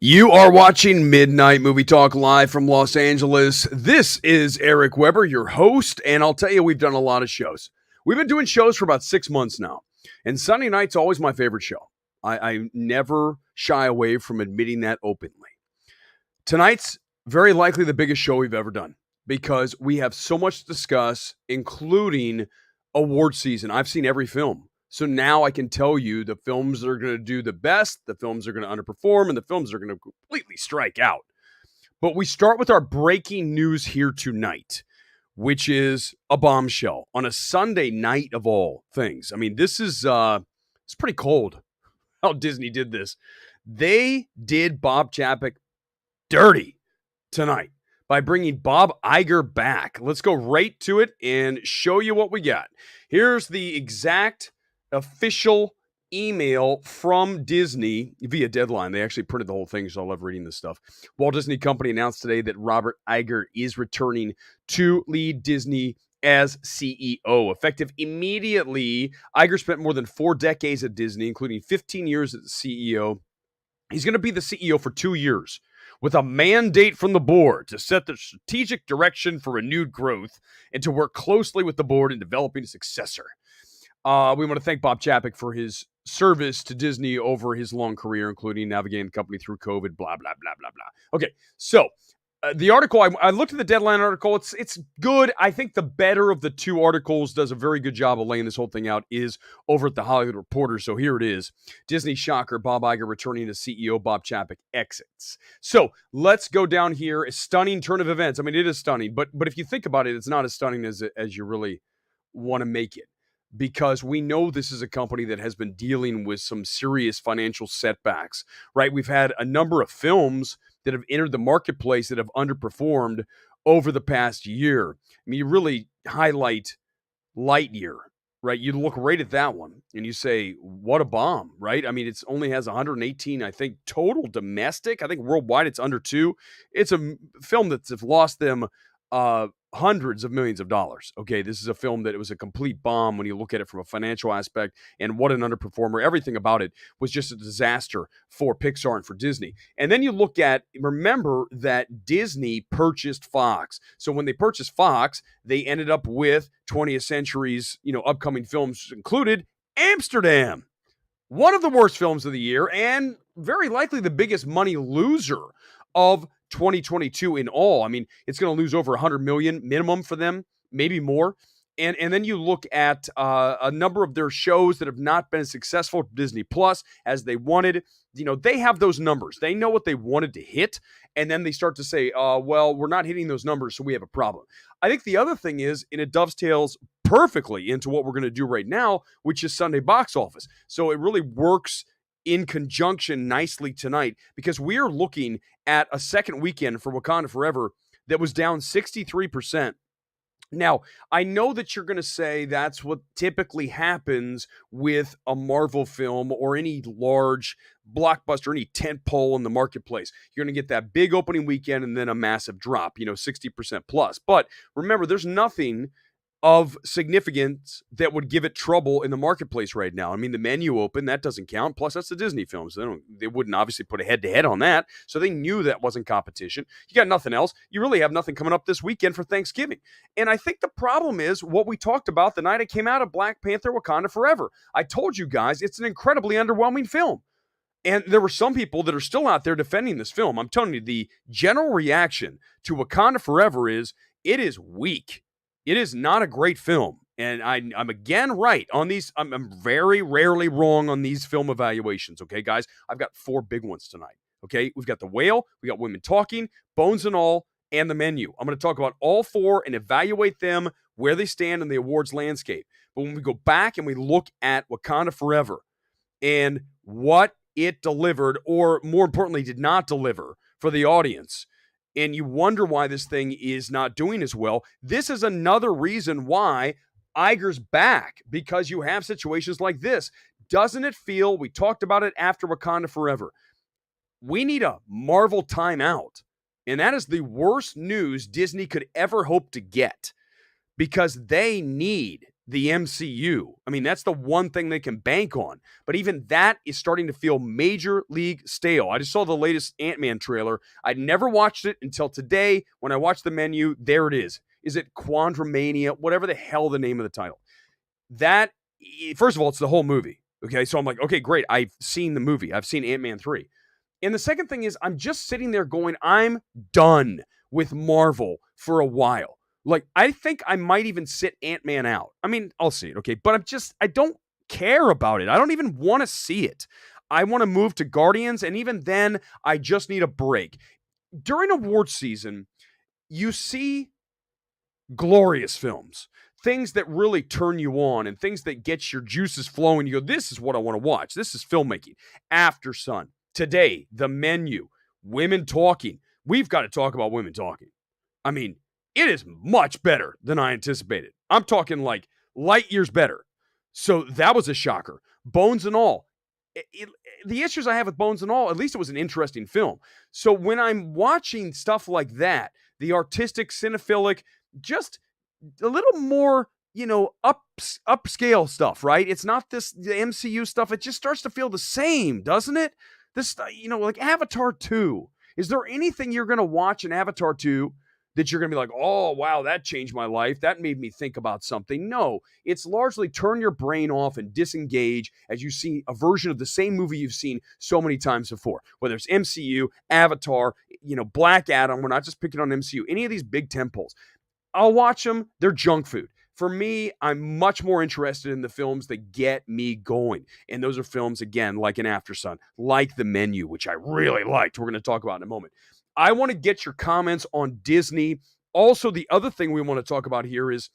You are watching Midnight Movie Talk live from Los Angeles. This is Erick Weber, your host, and I'll tell you, we've done a lot of shows. We've been doing shows for about 6 months now, and Sunday night's always my favorite show. I never shy away from admitting that openly. Tonight's very likely the biggest show we've ever done because we have so much to discuss, including award season. I've seen every film. So now I can tell you the films that are going to do the best, the films that are going to underperform, and the films that are going to completely strike out. But we start with our breaking news here tonight, which is a bombshell on a Sunday night of all things. I mean, this is it's pretty cold how Disney did this. They did Bob Chapek dirty tonight by bringing Bob Iger back. Let's go right to it and show you what we got. Here's the exact official email from Disney via Deadline. They actually printed the whole thing, so I love reading this stuff. Walt Disney Company announced today that Robert Iger is returning to lead Disney as CEO. Effective immediately, Iger spent more than 4 decades at Disney, including 15 years as the CEO. He's going to be the CEO for 2 years with a mandate from the board to set the strategic direction for renewed growth and to work closely with the board in developing a successor. We want to thank Bob Chapek for his service to Disney over his long career, including navigating the company through COVID, blah, blah, blah, blah, blah. Okay, so the article, I looked at the Deadline article. It's good. I think the better of the two articles does a very good job of laying this whole thing out is over at the Hollywood Reporter. So here it is. Disney shocker, Bob Iger returning as CEO, Bob Chapek exits. So let's go down here. A stunning turn of events. I mean, it is stunning, but if you think about it, it's not as stunning as you really want to make it. Because we know this is a company that has been dealing with some serious financial setbacks, right? We've had a number of films that have entered the marketplace that have underperformed over the past year. I mean, you really highlight Lightyear, right? You look right at that one and you say, what a bomb, right? I mean, it only has 118, I think, total domestic. I think worldwide it's under 2. It's a film that's lost them hundreds of millions of dollars. Okay, this is a film that it was a complete bomb when you look at it from a financial aspect, and what an underperformer. Everything about it was just a disaster for Pixar and for Disney. And then you look at, remember that Disney purchased Fox. So when they purchased Fox, they ended up with 20th Century's, upcoming films included Amsterdam. One of the worst films of the year and very likely the biggest money loser of 2022 in all. I mean, it's going to lose over 100 million minimum for them, maybe more. And then you look at a number of their shows that have not been successful Disney Plus as they wanted. They have those numbers. They know what they wanted to hit. And then they start to say, well, we're not hitting those numbers, so we have a problem. I think the other thing is, and it dovetails perfectly into what we're going to do right now, which is Sunday box office. So it really works in conjunction nicely tonight because we are looking at a second weekend for Wakanda Forever that was down 63%. Now, I know that you're going to say that's what typically happens with a Marvel film or any large blockbuster, any tentpole in the marketplace. You're going to get that big opening weekend and then a massive drop, 60% plus. But remember, there's nothing of significance that would give it trouble in the marketplace right now. I mean, the menu open, that doesn't count. Plus, that's the Disney film, so they wouldn't obviously put a head-to-head on that. So they knew that wasn't competition. You got nothing else. You really have nothing coming up this weekend for Thanksgiving. And I think the problem is what we talked about the night it came out of Black Panther Wakanda Forever. I told you guys, it's an incredibly underwhelming film. And there were some people that are still out there defending this film. I'm telling you, the general reaction to Wakanda Forever is, it is weak. It is not a great film, and I'm again right on these. I'm very rarely wrong on these film evaluations, okay, guys? I've got 4 big ones tonight, okay? We've got The Whale, we got Women Talking, Bones and All, and The Menu. I'm going to talk about all 4 and evaluate them, where they stand in the awards landscape. But when we go back and we look at Wakanda Forever and what it delivered, or more importantly, did not deliver for the audience, and you wonder why this thing is not doing as well, this is another reason why Iger's back, because you have situations like this. Doesn't it feel, we talked about it after Wakanda Forever, we need a Marvel timeout. And that is the worst news Disney could ever hope to get, because they need the MCU. I mean, that's the one thing they can bank on. But even that is starting to feel major league stale. I just saw the latest Ant-Man trailer. I'd never watched it until today. When I watched the menu, there it is. Is it Quandramania? Whatever the hell the name of the title. That, first of all, it's the whole movie. Okay, so I'm like, okay, great. I've seen the movie. I've seen Ant-Man 3. And the second thing is, I'm just sitting there going, I'm done with Marvel for a while. Like, I think I might even sit Ant-Man out. I mean, I'll see it, okay? But I don't care about it. I don't even want to see it. I want to move to Guardians, and even then, I just need a break. During awards season, you see glorious films, things that really turn you on and things that get your juices flowing. You go, this is what I want to watch. This is filmmaking. Aftersun. Today, the menu. Women talking. We've got to talk about women talking. I mean, it is much better than I anticipated. I'm talking like light years better. So that was a shocker. Bones and all. The issues I have with Bones and all, at least it was an interesting film. So when I'm watching stuff like that, the artistic, cinephilic, just a little more, upscale stuff, right? It's not the MCU stuff. It just starts to feel the same, doesn't it? This, like Avatar 2. Is there anything you're going to watch in Avatar 2 that you're going to be like, oh, wow, that changed my life. That made me think about something. No, it's largely turn your brain off and disengage as you see a version of the same movie you've seen so many times before. Whether it's MCU, Avatar, Black Adam. We're not just picking on MCU. Any of these big temples. I'll watch them. They're junk food. For me, I'm much more interested in the films that get me going. And those are films, again, like an Aftersun, like The Menu, which I really liked. We're going to talk about in a moment. I want to get your comments on Disney. Also, the other thing we want to talk about here is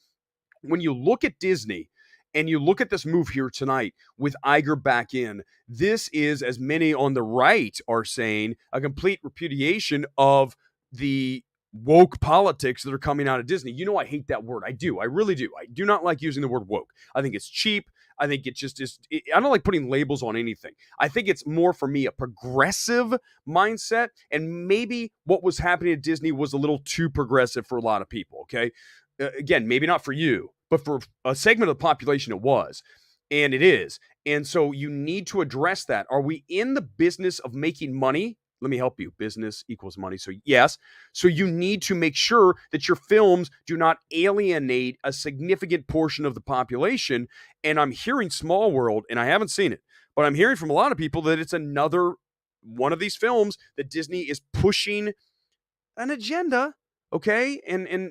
when you look at Disney and you look at this move here tonight with Iger back in, this is, as many on the right are saying, a complete repudiation of the woke politics that are coming out of Disney. I hate that word. I do. I really do. I do not like using the word woke. I think it's cheap. I think it just is. I don't like putting labels on anything. I think it's more for me a progressive mindset. And maybe what was happening at Disney was a little too progressive for a lot of people. Okay. Again, maybe not for you, but for a segment of the population, it was. And it is. And so you need to address that. Are we in the business of making money? Let me help you. Business equals money. So yes. So you need to make sure that your films do not alienate a significant portion of the population. And I'm hearing Small World, and I haven't seen it, but I'm hearing from a lot of people that it's another one of these films that Disney is pushing an agenda. Okay. And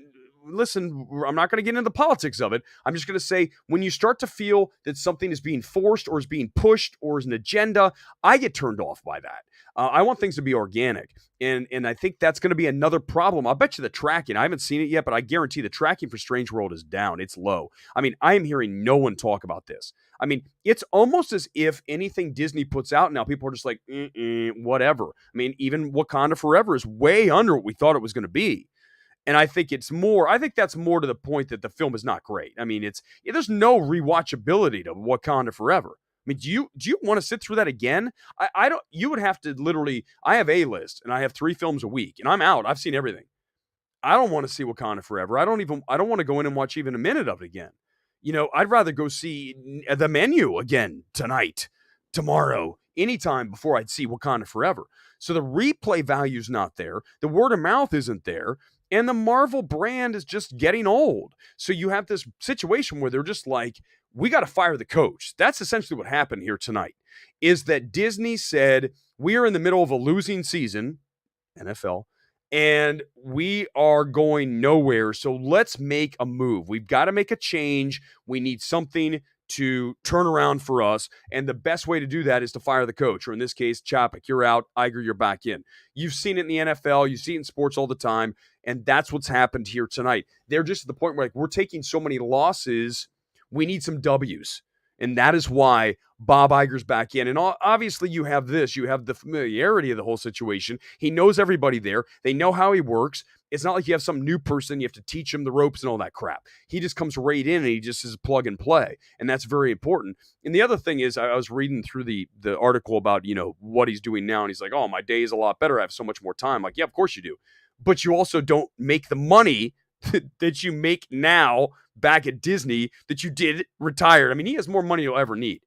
listen, I'm not going to get into the politics of it. I'm just going to say, when you start to feel that something is being forced or is being pushed or is an agenda, I get turned off by that. I want things to be organic. And I think that's going to be another problem. I'll bet you the tracking, I haven't seen it yet, but I guarantee the tracking for Strange World is down. It's low. I mean, I am hearing no one talk about this. I mean, it's almost as if anything Disney puts out now, people are just like, whatever. I mean, even Wakanda Forever is way under what we thought it was going to be. And I think that's more to the point that the film is not great. I mean, there's no rewatchability to Wakanda Forever. I mean, do you want to sit through that again? I don't. You would have to literally. I have a list, and I have 3 films a week, and I'm out. I've seen everything. I don't want to see Wakanda Forever. I don't want to go in and watch even a minute of it again. I'd rather go see The Menu again tonight, tomorrow, anytime before I'd see Wakanda Forever. So the replay value's not there. The word of mouth isn't there. And the Marvel brand is just getting old. So you have this situation where they're just like, we got to fire the coach. That's essentially what happened here tonight, is that Disney said, we are in the middle of a losing season, NFL, and we are going nowhere. So let's make a move. We've got to make a change. We need something to turn around for us. And the best way to do that is to fire the coach, or in this case, Chapek, you're out, Iger, you're back in. You've seen it in the NFL. You see it in sports all the time. And that's what's happened here tonight. They're just at the point where we're taking so many losses, we need some W's. And that is why Bob Iger's back in. And obviously you have the familiarity of the whole situation. He knows everybody there. They know how he works. It's not like you have some new person. You have to teach him the ropes and all that crap. He just comes right in and he just is plug and play. And that's very important. And the other thing is, I was reading through the article about, what he's doing now. And he's like, oh, my day is a lot better. I have so much more time. Like, yeah, of course you do. But you also don't make the money that you make now back at Disney that you did retired. I mean, he has more money you'll ever need.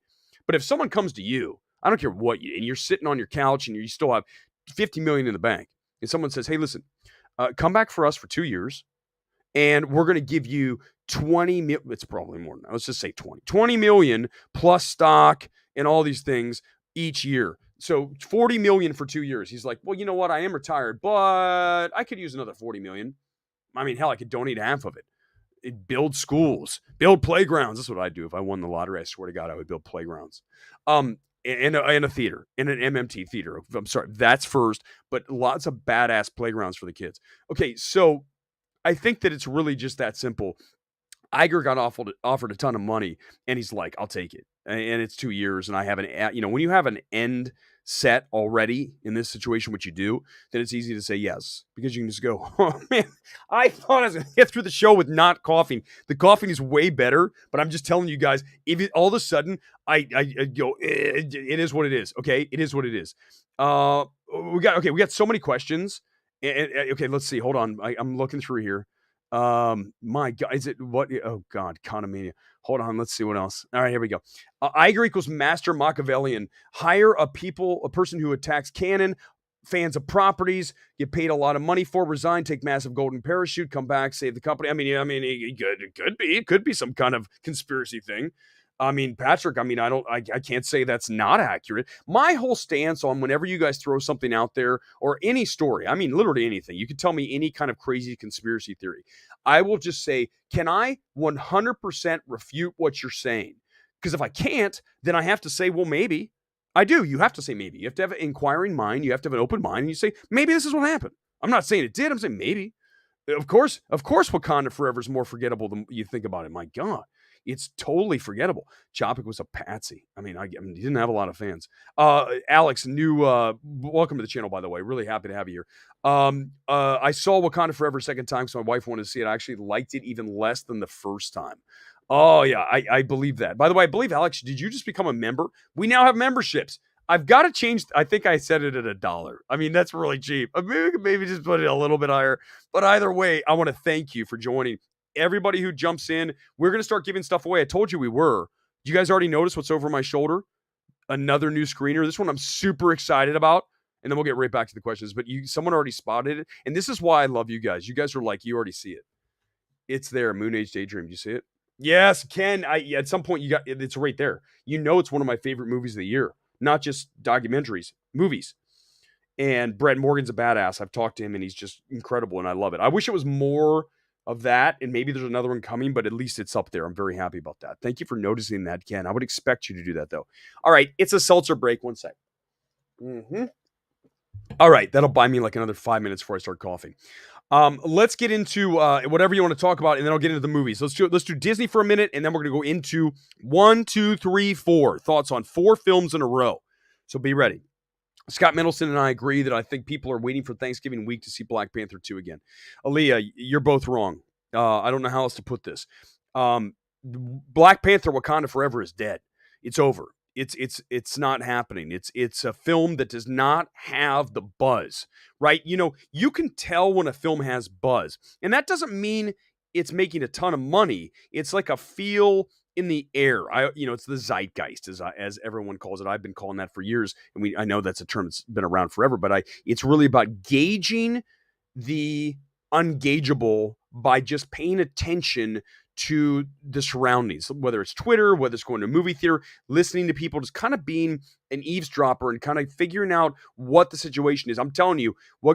But if someone comes to you, I don't care what you, and you're sitting on your couch and you still have 50 million in the bank, and someone says, hey, listen, come back for us for 2 years, and we're going to give you 20 million. It's probably more than that. Let's just say 20 million plus stock and all these things each year. So 40 million for 2 years. He's like, well, you know what? I am retired, but I could use another 40 million. I mean, hell, I could donate half of it. Build schools, build playgrounds. That's what I'd do if I won the lottery. I swear to God, I would build playgrounds. And a theater, in an MMT theater. I'm sorry, that's first, but lots of badass playgrounds for the kids. Okay, so I think that it's really just that simple. Iger got offered a ton of money, and he's like, I'll take it. And it's 2 years, and I have when you have an end set already in this situation, which you do, then it's easy to say yes, because you can just go, oh man, I thought I was going to get through the show with not coughing. The coughing is way better, but I'm just telling you guys, if all of a sudden I go, it is what it is. Okay. It is what it is. We got so many questions. Okay, let's see. Hold on. I'm looking through here. My God, is it what? Oh God, Economania. Hold on, let's see what else. All right, here we go. Iger equals master Machiavellian. Hire a person who attacks canon, fans of properties, get paid a lot of money for, resign, take massive golden parachute, come back, save the company. I mean, it could be some kind of conspiracy thing. I mean, Patrick, I can't say that's not accurate. My whole stance on whenever you guys throw something out there or any story, I mean, literally anything, you could tell me any kind of crazy conspiracy theory. I will just say, can I 100% refute what you're saying? Because if I can't, then I have to say, well, maybe. I do. You have to say maybe. You have to have an inquiring mind. You have to have an open mind. And you say, maybe this is what happened. I'm not saying it did. I'm saying maybe. Of course, Wakanda Forever is more forgettable than you think about it. My God. It's totally forgettable. Chopik was a patsy. I mean, he didn't have a lot of fans. Alex, welcome to the channel, by the way. Really happy to have you here. I saw Wakanda Forever a second time, so my wife wanted to see it. I actually liked it even less than the first time. Oh, yeah, I believe that. By the way, I believe, Alex, did you just become a member? We now have memberships. I've got to change. I think I set it at $1. I mean, that's really cheap. Maybe just put it a little bit higher. But either way, I want to thank you for joining. Everybody who jumps in, we're going to start giving stuff away. I told you we were. You guys already noticed what's over my shoulder? Another new screener. This one I'm super excited about. And then we'll get right back to the questions. But someone already spotted it. And this is why I love you guys. You guys are like, you already see it. It's there. Moon Age Daydream. Do you see it? Yes, Ken. At some point, it's right there. You know it's one of my favorite movies of the year. Not just documentaries, movies. And Brett Morgan's a badass. I've talked to him, and he's just incredible, and I love it. I wish it was more of that, and maybe there's another one coming, but at least it's up there. I'm very happy about that. Thank you for noticing that, Ken. I would expect you to do that, though. All right, it's a seltzer break. 1 sec. All right, that'll buy me like another 5 minutes before I start coughing. Let's get into whatever you want to talk about, and then I'll get into the movies. Let's do Disney for a minute, and then we're going to go into 1, 2, 3, 4 thoughts on 4 films in a row. So be ready. Scott Mendelson and I agree that I think people are waiting for Thanksgiving week to see Black Panther 2 again. Aaliyah, you're both wrong. I don't know how else to put this. Black Panther Wakanda Forever is dead. It's over. It's not happening. It's a film that does not have the buzz, right? You know, you can tell when a film has buzz, and that doesn't mean it's making a ton of money. It's like a feel in the air. It's the zeitgeist, as everyone calls it. I've been calling that for years, and I know that's a term that's been around forever. But it's really about gauging the ungageable by just paying attention to the surroundings, whether it's Twitter, whether it's going to a movie theater, listening to people, just kind of being an eavesdropper and kind of figuring out what the situation is. I'm telling you,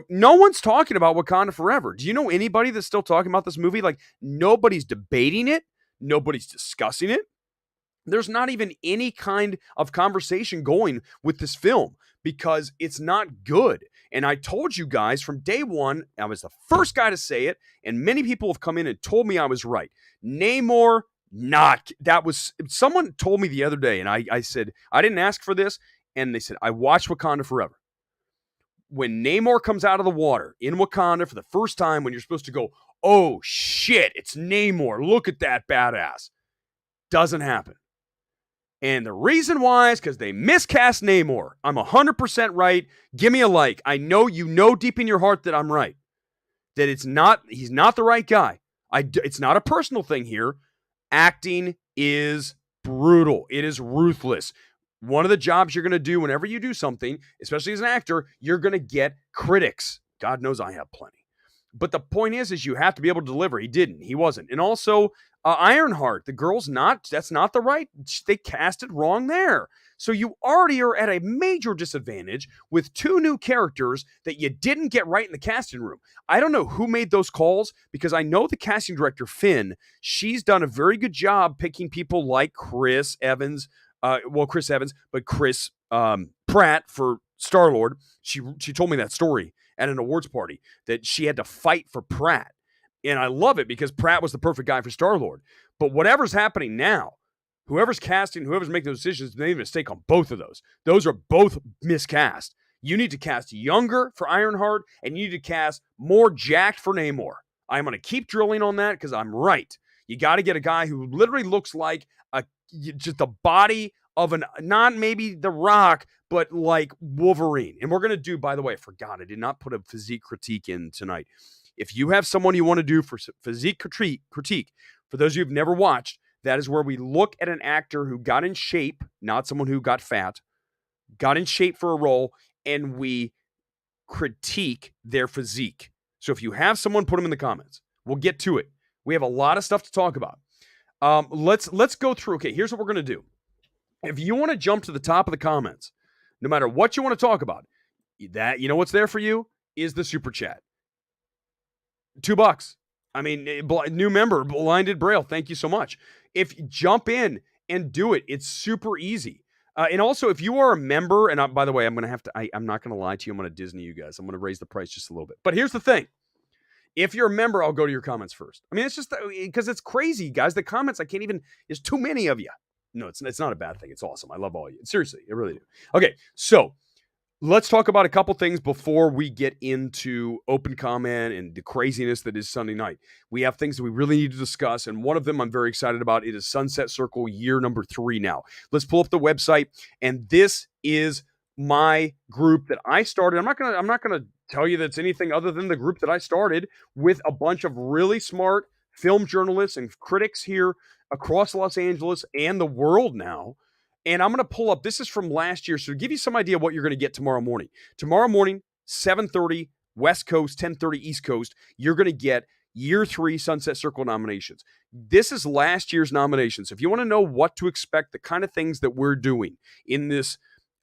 no one's talking about Wakanda Forever. Do you know anybody that's still talking about this movie? Like, nobody's debating it. Nobody's discussing it. There's not even any kind of conversation going with this film because it's not good. And I told you guys from day one, I was the first guy to say it, and many people have come in and told me I was right. Namor, someone told me the other day, and I said, I didn't ask for this, and they said, I watched Wakanda Forever. When Namor comes out of the water in Wakanda for the first time, when you're supposed to go, oh shit, it's Namor, look at that badass. Doesn't happen. And the reason why is because they miscast Namor. I'm 100% right. Give me a like. I know you know deep in your heart that I'm right. That he's not the right guy. It's not a personal thing here. Acting is brutal. It is ruthless. One of the jobs you're going to do whenever you do something, especially as an actor, you're going to get critics. God knows I have plenty. But the point is you have to be able to deliver. He didn't. He wasn't. And also, Ironheart, the girl's that's not the right. They cast it wrong there. So you already are at a major disadvantage with two new characters that you didn't get right in the casting room. I don't know who made those calls because I know the casting director, Finn, she's done a very good job picking people like Chris Evans, but Chris Pratt for Star-Lord. She told me that story at an awards party that she had to fight for Pratt. And I love it because Pratt was the perfect guy for Star-Lord. But whatever's happening now, whoever's casting, whoever's making those decisions, they made a mistake on both of those. Those are both miscast. You need to cast younger for Ironheart, and you need to cast more jacked for Namor. I'm going to keep drilling on that because I'm right. You got to get a guy who literally looks like just the body of not maybe The Rock, but like Wolverine. And we're going to do, by the way, I forgot, I did not put a physique critique in tonight. If you have someone you want to do for physique critique, for those of you who've never watched, that is where we look at an actor who got in shape, not someone who got fat, got in shape for a role, and we critique their physique. So if you have someone, put them in the comments. We'll get to it. We have a lot of stuff to talk about. Let's go through. Okay, here's what we're going to do. If you want to jump to the top of the comments, no matter what you want to talk about, that, you know what's there for you is the super chat. $2. I mean, new member, Blinded Braille. Thank you so much. If you jump in and do it, it's super easy. And also, if you are a member, and by the way, I'm going to have to, I'm not going to lie to you. I'm going to Disney you guys. I'm going to raise the price just a little bit. But here's the thing. If you're a member, I'll go to your comments first. I mean, it's just because it's crazy, guys. The comments, I can't even, there's too many of you. No, it's not a bad thing. It's awesome. I love all of you. Seriously, I really do. Okay, so let's talk about a couple things before we get into open comment and the craziness that is Sunday night. We have things that we really need to discuss, and one of them I'm very excited about. It is Sunset Circle year number 3 now. Let's pull up the website, and this is my group that I started. I'm not gonna tell you that's anything other than the group that I started with a bunch of really smart film journalists and critics here across Los Angeles and the world now. And I'm going to pull up, this is from last year, so to give you some idea of what you're going to get tomorrow morning. Tomorrow morning, 7:30 West Coast, 10:30 East Coast, you're going to get year 3 Sunset Circle nominations. This is last year's nominations. If you want to know what to expect, the kind of things that we're doing in this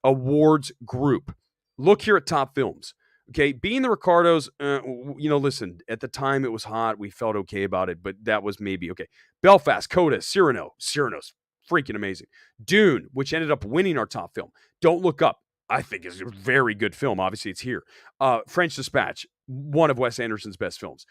awards group, look here at Top Films. Okay, Being the Ricardos, listen, at the time it was hot. We felt okay about it, but that was maybe okay. Belfast, Coda, Cyrano's freaking amazing. Dune, which ended up winning our top film. Don't Look Up, I think is a very good film. Obviously, it's here. French Dispatch, one of Wes Anderson's best films.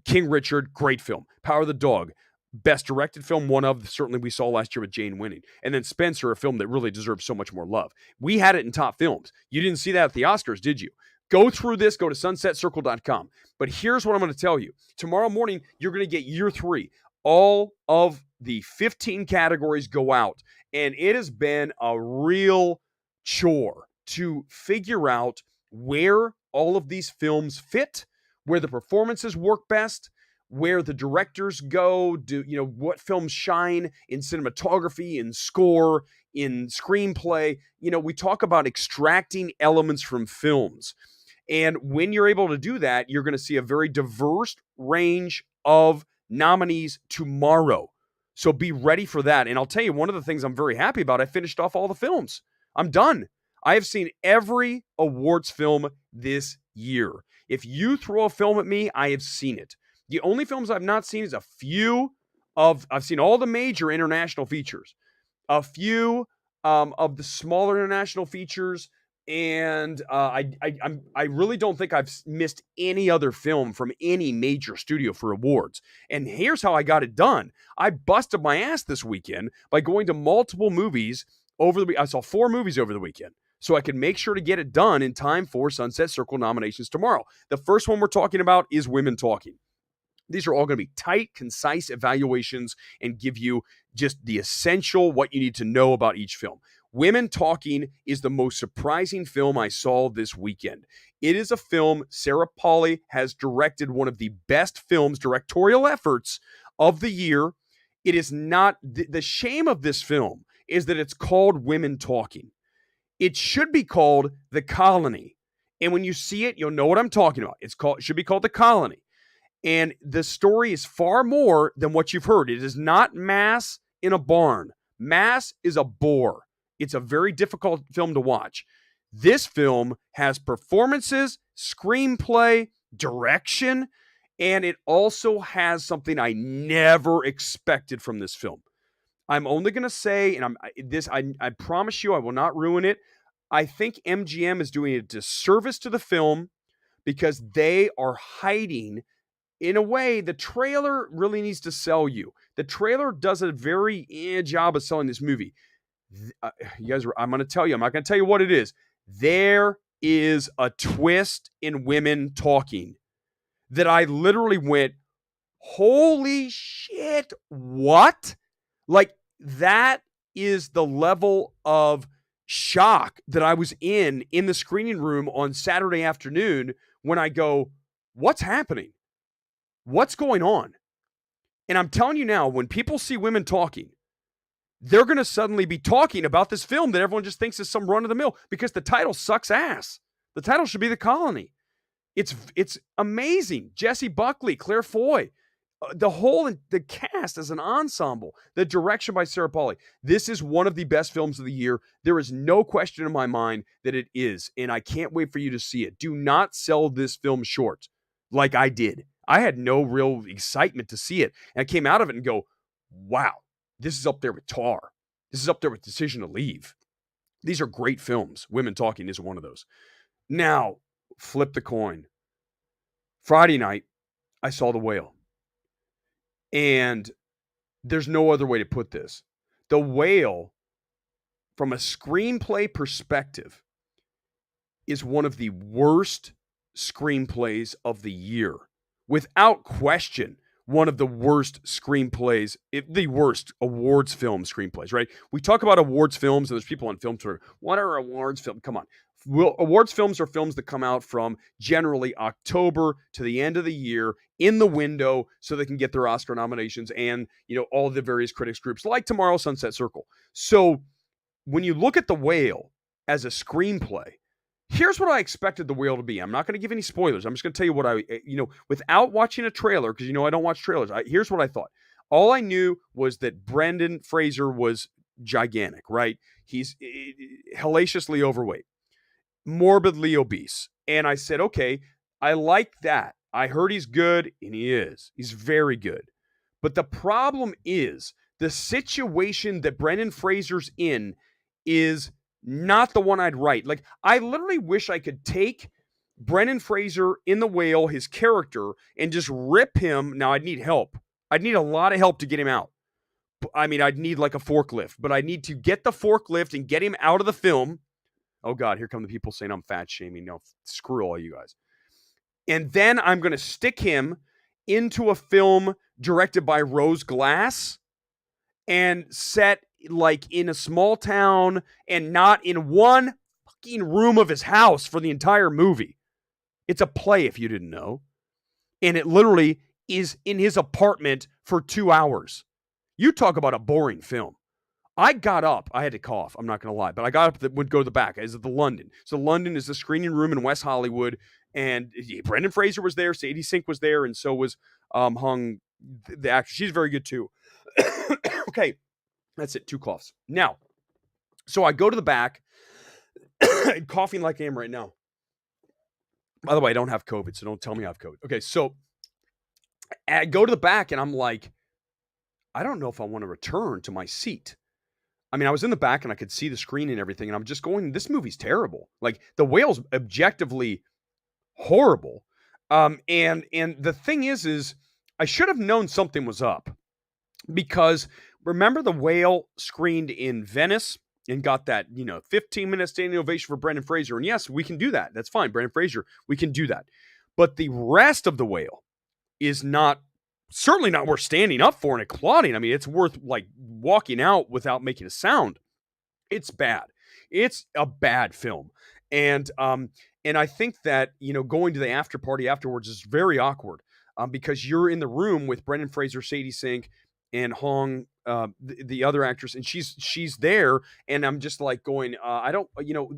King Richard, great film. Power of the Dog, best directed film, one of, certainly we saw last year with Jane winning. And then Spencer, a film that really deserves so much more love. We had it in top films. You didn't see that at the Oscars, did you? Go through this, go to sunsetcircle.com. But here's what I'm going to tell you. Tomorrow morning, you're going to get year 3. All of the 15 categories go out. And it has been a real chore to figure out where all of these films fit, where the performances work best, where the directors go, what films shine in cinematography, in score, in screenplay. We talk about extracting elements from films. And when you're able to do that, you're going to see a very diverse range of nominees tomorrow. So be ready for that. And I'll tell you, one of the things I'm very happy about, I finished off all the films. I'm done. I have seen every awards film this year. If you throw a film at me, I have seen it. The only films I've not seen is a few I've seen all the major international features, a few of the smaller international features, and I really don't think I've missed any other film from any major studio for awards. And here's how I got it done. I busted my ass this weekend by going to multiple movies over the week. I saw 4 movies over the weekend, so I can make sure to get it done in time for Sunset Circle nominations tomorrow. The first one we're talking about is Women Talking. These are all going to be tight, concise evaluations and give you just the essential, what you need to know about each film. Women Talking is the most surprising film I saw this weekend. It is a film Sarah Polley has directed, one of the best films, directorial efforts of the year. It is not, the shame of this film is that it's called Women Talking. It should be called The Colony. And when you see it, you'll know what I'm talking about. It should be called The Colony. And the story is far more than what you've heard. It is not Mass in a barn. Mass is a bore. It's a very difficult film to watch. This film has performances, screenplay, direction, and it also has something I never expected from this film. I'm only going to say, and I promise you I will not ruin it. I think MGM is doing a disservice to the film because they are hiding. In a way, the trailer really needs to sell you. The trailer does a very job of selling this movie. You guys, I'm going to tell you. I'm not going to tell you what it is. There is a twist in Women Talking that I literally went, holy shit, what? Like, that is the level of shock that I was in the screening room on Saturday afternoon when I go, what's happening? What's going on? And I'm telling you now, when people see Women Talking, they're going to suddenly be talking about this film that everyone just thinks is some run of the mill because the title sucks ass. The title should be The Colony. It's amazing. Jessie Buckley, Claire Foy, the cast as an ensemble, the direction by Sarah Polley. This is one of the best films of the year. There is no question in my mind that it is, and I can't wait for you to see it. Do not sell this film short like I did. I had no real excitement to see it. And I came out of it and go, wow, this is up there with Tar. This is up there with Decision to Leave. These are great films. Women Talking is one of those. Now, flip the coin. Friday night, I saw The Whale. And there's no other way to put this. The Whale, from a screenplay perspective, is one of the worst screenplays of the year. Without question, one of the worst screenplays, the worst awards film screenplays, right? We talk about awards films, and there's people on film Twitter. What are awards films? Come on. Awards films are films that come out from generally October to the end of the year in the window so they can get their Oscar nominations and, all the various critics groups like Tomorrow Sunset Circle. So when you look at The Whale as a screenplay, here's what I expected The Whale to be. I'm not going to give any spoilers. I'm just going to tell you what without watching a trailer, because I don't watch trailers. Here's what I thought. All I knew was that Brendan Fraser was gigantic, right? He's hellaciously overweight, morbidly obese. And I said, okay, I like that. I heard he's good, and he is. He's very good. But the problem is the situation that Brendan Fraser's in is not the one I'd write. Like, I literally wish I could take Brendan Fraser in The Whale, his character, and just rip him. Now, I'd need help. I'd need a lot of help to get him out. I mean, I'd need like a forklift, but I need to get the forklift and get him out of the film. Oh, God, here come the people saying I'm fat shaming. No, screw all you guys. And then I'm going to stick him into a film directed by Rose Glass and set like in a small town and not in one fucking room of his house for the entire movie. It's a play, if you didn't know. And it literally is in his apartment for 2 hours. You talk about a boring film. I got up. I had to cough. I'm not going to lie. But I got up, would go to the back. Is it the London? So London is the screening room in West Hollywood. And Brendan Fraser was there. Sadie Sink was there. And so was Hung, the actress. She's very good too. Okay. That's it. 2 coughs. Now, so I go to the back. Coughing like I am right now. By the way, I don't have COVID, so don't tell me I have COVID. Okay, so I go to the back and I'm like, I don't know if I want to return to my seat. I mean, I was in the back and I could see the screen and everything, and I'm just going, this movie's terrible. Like, The Whale's objectively horrible. And the thing is I should have known something was up, because remember The Whale screened in Venice and got that, 15-minute standing ovation for Brendan Fraser. And yes, we can do that. That's fine. Brendan Fraser, we can do that. But the rest of The Whale is certainly not worth standing up for and applauding. I mean, it's worth like walking out without making a sound. It's bad. It's a bad film. And I think that, going to the after party afterwards is very awkward, because you're in the room with Brendan Fraser, Sadie Sink, and Hong, the other actress, and she's there, and I'm just like going, I don't,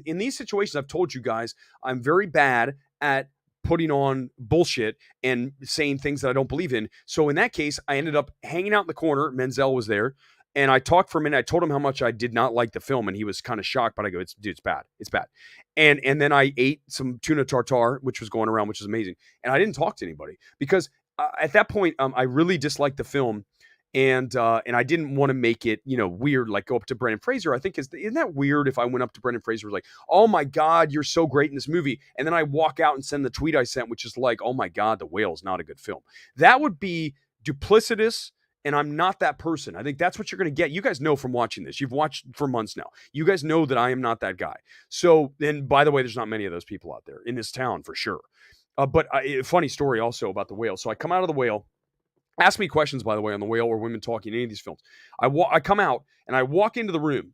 in these situations, I've told you guys, I'm very bad at putting on bullshit and saying things that I don't believe in. So in that case, I ended up hanging out in the corner. Menzel was there, and I talked for a minute. I told him how much I did not like the film, and he was kind of shocked. But I go, it's bad. It's bad." And then I ate some tuna tartare, which was going around, which is amazing. And I didn't talk to anybody because at that point, I really disliked the film, and I didn't want to make it, weird, like go up to Brendan Fraser. I think isn't that weird if I went up to Brendan Fraser, was like, "Oh my God, you're so great in this movie," and then I walk out and send the tweet I sent, which is like, "Oh my God, The Whale is not a good film." That would be duplicitous. And I'm not that person. I think that's what you're going to get. You guys know from watching this. You've watched for months now. You guys know that I am not that guy. So, and by the way, there's not many of those people out there in this town for sure. But funny story also about The Whale. So I come out of The Whale. Ask me questions, by the way, on The Whale or Women Talking, any of these films. I come out and I walk into the room,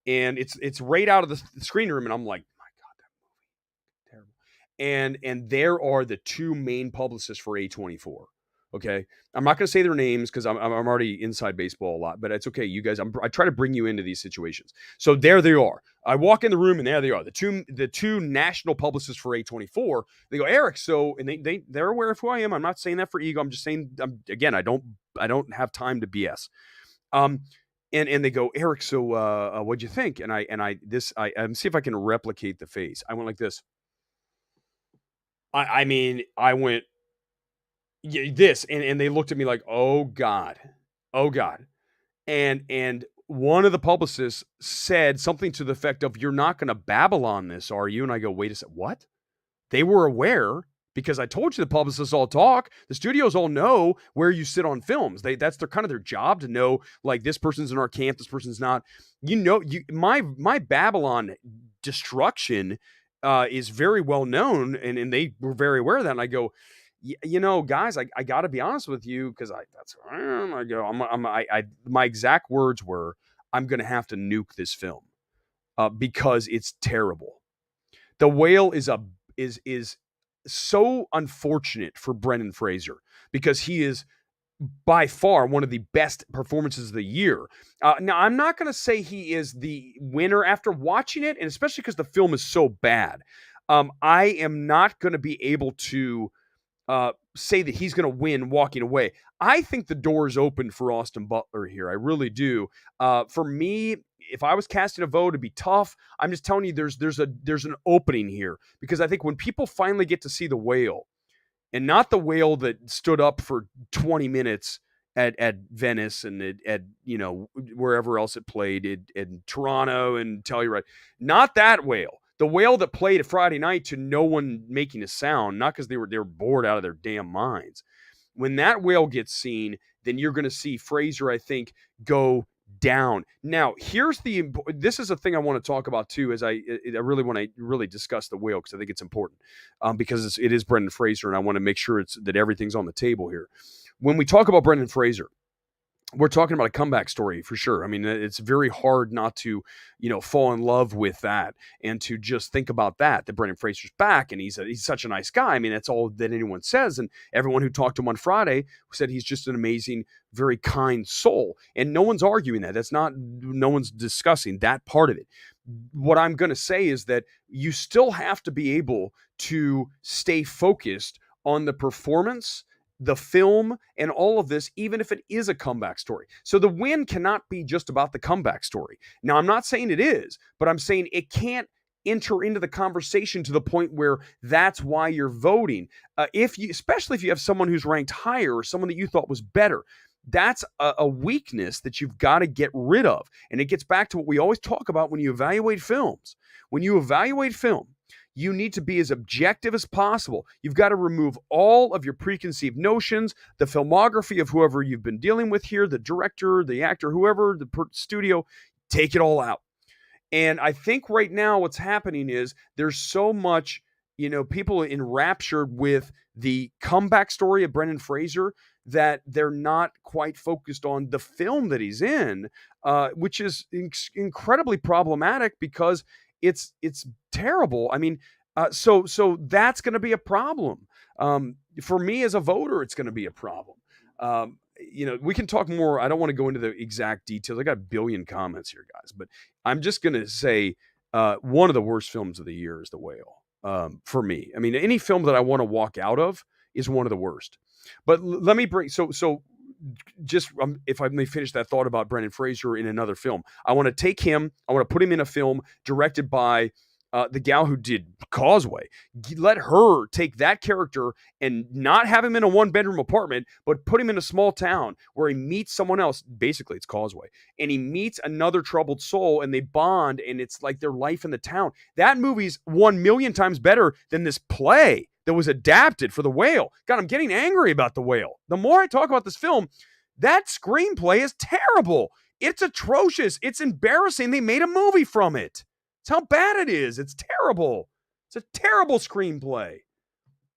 and it's right out of the screening room, and I'm like, my God, that movie, terrible. And there are the two main publicists for A24. Okay, I'm not going to say their names because I'm already inside baseball a lot, but it's okay. You guys, I try to bring you into these situations. So there they are. I walk in the room, and there they are, the two national publicists for A24. They go, "Erick," so, and they're aware of who I am. I'm not saying that for ego. I'm just saying, again, I don't have time to BS. And they go, "Erick, so what'd you think?" And I see if I can replicate the face. I went like this. I mean, I went. Yeah, this, and they looked at me like, "Oh God, oh God," and one of the publicists said something to the effect of, "You're not going to babble on this, are you?" And I go, "Wait a second, what?" They were aware because I told you the publicists all talk. The studios all know where you sit on films. That's their kind of their job to know, like, this person's in our camp, this person's not. My Babylon destruction is very well known, and they were very aware of that. And I go, guys, I got to be honest with you, because I go, my exact words were, "I'm going to have to nuke this film because it's terrible." The Whale is so unfortunate for Brendan Fraser because he is by far one of the best performances of the year. Now, I'm not going to say he is the winner after watching it, and especially because the film is so bad. I am not going to be able to say that he's going to win walking away. I think the door is open for Austin Butler here. I really do. For me, if I was casting a vote, it'd be tough. I'm just telling you, there's an opening here, because I think when people finally get to see The Whale, and not the Whale that stood up for 20 minutes at Venice and at wherever else it played in Toronto and Telluride, not that Whale. The Whale that played a Friday night to no one making a sound, not because they were bored out of their damn minds. When that Whale gets seen, then you're going to see Fraser, I think, go down. Now, this is a thing I want to talk about too, as I really want to really discuss The Whale, because I think it's important, because it is Brendan Fraser, and I want to make sure that everything's on the table here. When we talk about Brendan Fraser, we're talking about a comeback story for sure. I mean, it's very hard not to, fall in love with that, and to just think about that Brendan Fraser's back, and he's such a nice guy. I mean, that's all that anyone says. And everyone who talked to him on Friday said he's just an amazing, very kind soul. And no one's arguing that. No one's discussing that part of it. What I'm going to say is that you still have to be able to stay focused on the performance, the film, and all of this, even if it is a comeback story. So the win cannot be just about the comeback story. Now, I'm not saying it is, but I'm saying it can't enter into the conversation to the point where that's why you're voting. Especially if you have someone who's ranked higher, or someone that you thought was better, that's a weakness that you've got to get rid of. And it gets back to what we always talk about when you evaluate films. When you evaluate film, you need to be as objective as possible. You've got to remove all of your preconceived notions, the filmography of whoever you've been dealing with here, the director, the actor, whoever, the studio, take it all out. And I think right now what's happening is there's so much, people enraptured with the comeback story of Brendan Fraser, that they're not quite focused on the film that he's in, which is incredibly problematic because it's terrible. I mean, so that's going to be a problem. For me as a voter, it's going to be a problem. We can talk more. I don't want to go into the exact details. I got a billion comments here, guys, but I'm just going to say one of the worst films of the year is The Whale. For me, I mean, any film that I want to walk out of is one of the worst. But let me bring just if I may finish that thought about Brendan Fraser in another film. I want to take him. I want to put him in a film directed by the gal who did Causeway. Let her take that character and not have him in a one-bedroom apartment, but put him in a small town where he meets someone else. Basically, it's Causeway. And he meets another troubled soul, and they bond, and it's like their life in the town. That movie's 1,000,000 times better than this play that was adapted for The Whale. God, I'm getting angry about The Whale. The more I talk about this film, that screenplay is terrible. It's atrocious. It's embarrassing. They made a movie from it. It's how bad it is. It's terrible. It's a terrible screenplay.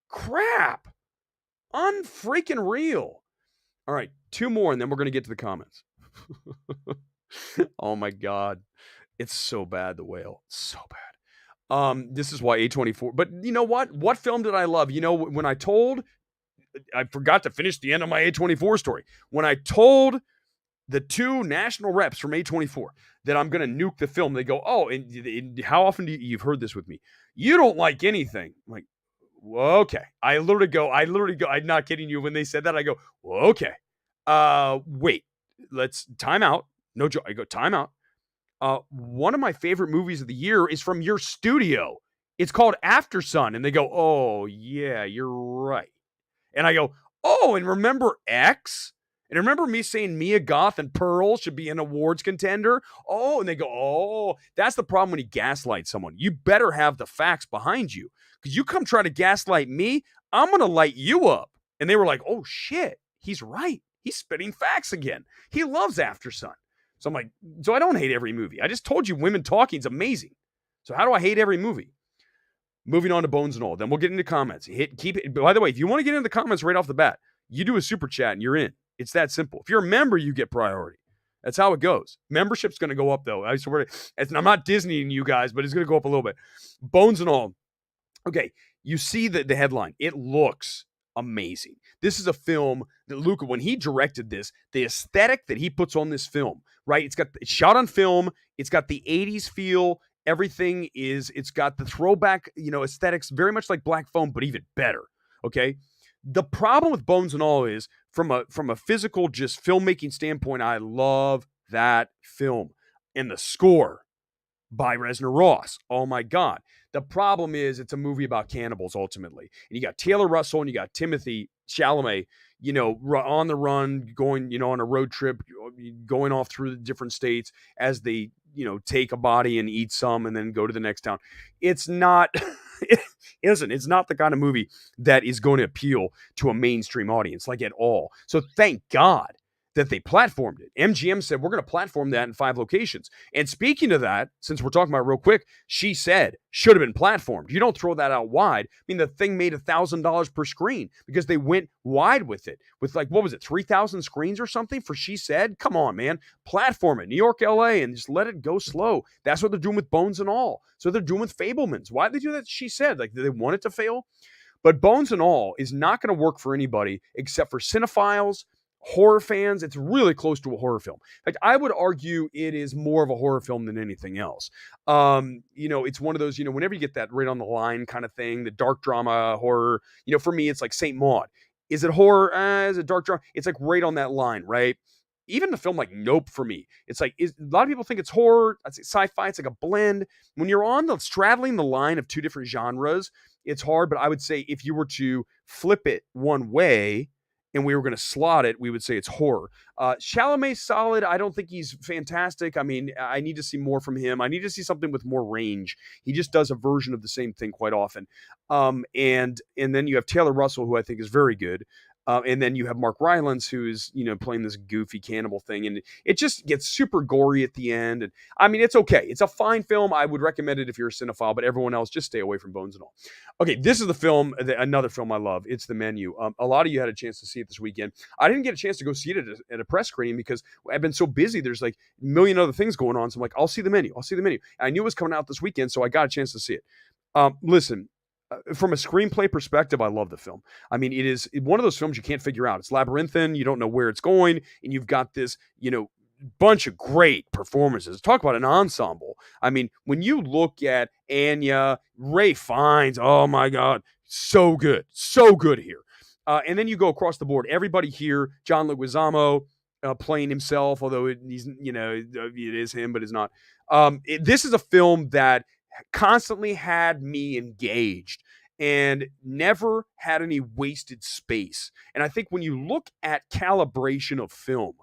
Crap. Unfreaking real. All right, 2 more, and then we're going to get to the comments. Oh, my God. It's so bad, The Whale. So bad. This is why A24. But you know what? What film did I love? You know, when I forgot to finish the end of my A24 story. When I told the 2 national reps from A24 that I'm going to nuke the film, they go, oh, and how often you've heard this with me? You don't like anything. I'm like, well, okay. I literally go, I'm not kidding you. When they said that, I go, well, okay. Wait, let's time out. No joke. I go, time out. One of my favorite movies of the year is from your studio. It's called Aftersun. And they go, oh, yeah, you're right. And I go, oh, and remember X? And remember me saying Mia Goth and Pearl should be an awards contender? Oh, and they go, oh, that's the problem when you gaslight someone. You better have the facts behind you. Because you come try to gaslight me, I'm going to light you up. And they were like, oh, shit, he's right. He's spitting facts again. He loves Aftersun. So I'm like, so I don't hate every movie. I just told you Women Talking is amazing. So how do I hate every movie? Moving on to Bones and All. Then we'll get into comments. Keep it. By the way, if you want to get into the comments right off the bat, you do a super chat and you're in. It's that simple. If you're a member, you get priority. That's how it goes. Membership's going to go up, though. I swear. I'm not Disneying you guys, but it's going to go up a little bit. Bones and All. Okay, you see the headline. It looks amazing. This is a film that Luca, when he directed this, the aesthetic that he puts on this film, right? It's shot on film. It's got the 80s feel. Everything it's got the throwback, aesthetics, very much like Black Phone, but even better. Okay. The problem with Bones and All is from a physical, just filmmaking standpoint, I love that film. And the score by Reznor Ross. Oh my God. The problem is it's a movie about cannibals ultimately. And you got Taylor Russell and you got Timothy Chalamet, on the run, going, on a road trip, going off through the different states as they, take a body and eat some and then go to the next town. It's not, it's not the kind of movie that is going to appeal to a mainstream audience, like at all. So thank God that they platformed it. MGM said, we're going to platform that in 5 locations. And speaking of that, since we're talking about it real quick, she said, should have been platformed. You don't throw that out wide. I mean, the thing made $1,000 per screen because they went wide with it. With 3,000 screens or something for She Said? Come on, man. Platform it. New York, LA, and just let it go slow. That's what they're doing with Bones and All. So they're doing with Fablemans. Why did they do that? She Said. Did they want it to fail? But Bones and All is not going to work for anybody except for cinephiles, horror fans. It's really close to a horror film. I would argue it is more of a horror film than anything else. It's one of those, whenever you get that right on the line kind of thing, the dark drama horror, for me, it's like Saint Maud. Is it horror? Is it dark drama? It's like right on that line, right? Even the film like Nope for me, it's like a lot of people think it's horror. I'd say sci-fi. It's like a blend. When you're straddling the line of 2 different genres, it's hard. But I would say if you were to flip it one way, and we were going to slot it, we would say it's horror. Chalamet's solid. I don't think he's fantastic. I mean, I need to see more from him. I need to see something with more range. He just does a version of the same thing quite often. And then you have Taylor Russell, who I think is very good. And then you have Mark Rylance, who's playing this goofy cannibal thing, and it just gets super gory at the end. And I mean, it's okay. It's a fine film. I would recommend it if you're a cinephile, but everyone else, just stay away from Bones and All. Okay, this is the film, another film I love. It's The Menu. A lot of you had a chance to see it this weekend. I didn't get a chance to go see it at a press screening because I've been so busy. There's like a million other things going on. So I'm like, I'll see The Menu. I'll see The Menu. And I knew it was coming out this weekend, so I got a chance to see it. Listen, from a screenplay perspective, I love the film. I mean, it is one of those films you can't figure out. It's labyrinthine. You don't know where it's going. And you've got this, bunch of great performances. Talk about an ensemble. I mean, when you look at Anya, Ray Fiennes, oh my God, so good. So good here. And then you go across the board. Everybody here, John Leguizamo playing himself, although it is him, but it's not. This is a film that constantly had me engaged and never had any wasted space. And I think when you look at calibration of film,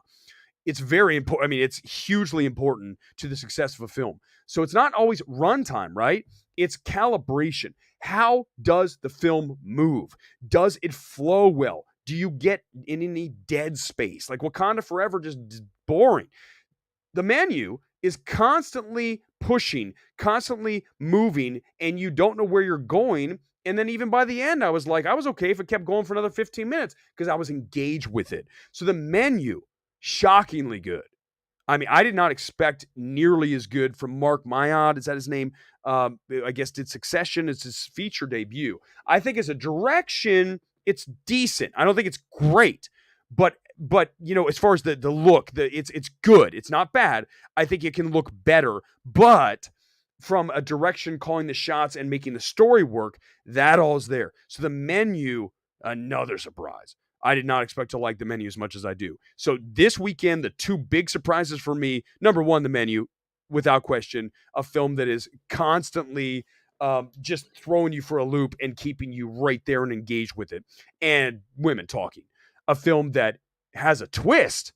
it's very important. I mean, it's hugely important to the success of a film. So it's not always runtime, right? It's calibration. How does the film move? Does it flow well? Do you get in any dead space? Like Wakanda Forever, just boring. The Menu is constantly pushing, constantly moving, and you don't know where you're going. And then even by the end, I was okay if it kept going for another 15 minutes because I was engaged with it. So The Menu, shockingly good. I mean, I did not expect nearly as good from Mark Mayad. Is that his name? I guess did Succession. It's his feature debut. I think as a direction, it's decent. I don't think it's great, but as far as the look, it's good. It's not bad. I think it can look better, but from a direction, calling the shots and making the story work, that all is there. So The Menu, another surprise. I did not expect to like The Menu as much as I do. So this weekend, the two big surprises for me, number one, The Menu, without question, a film that is constantly just throwing you for a loop and keeping you right there and engaged with it. And Women Talking, a film that has a twist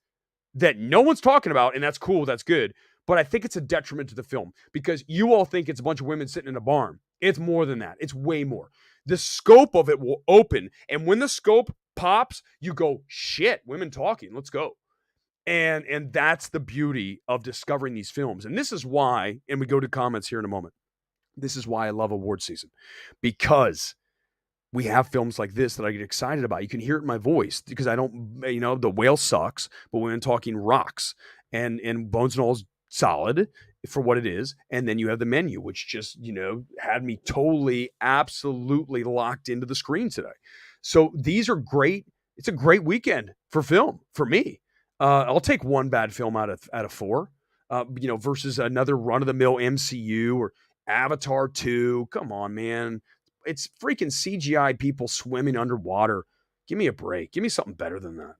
that no one's talking about, and that's cool, that's good. But I think it's a detriment to the film because you all think it's a bunch of women sitting in a barn. It's more than that. It's way more. The scope of it will open, and when the scope pops, you go, shit, Women Talking, let's go. And that's the beauty of discovering these films. And this is why, and we go to comments here in a moment, this is why I love award season, because we have films like this that I get excited about. You can hear it in my voice because I don't, The Whale sucks, but Women Talking rocks. And Bones and All's solid for what it is. And then you have The Menu, which just, had me totally, absolutely locked into the screen today. So these are great. It's a great weekend for film for me. I'll take one bad film out of four, versus another run-of-the-mill MCU or Avatar 2. Come on, man. It's freaking CGI people swimming underwater. Give me a break. Give me something better than that.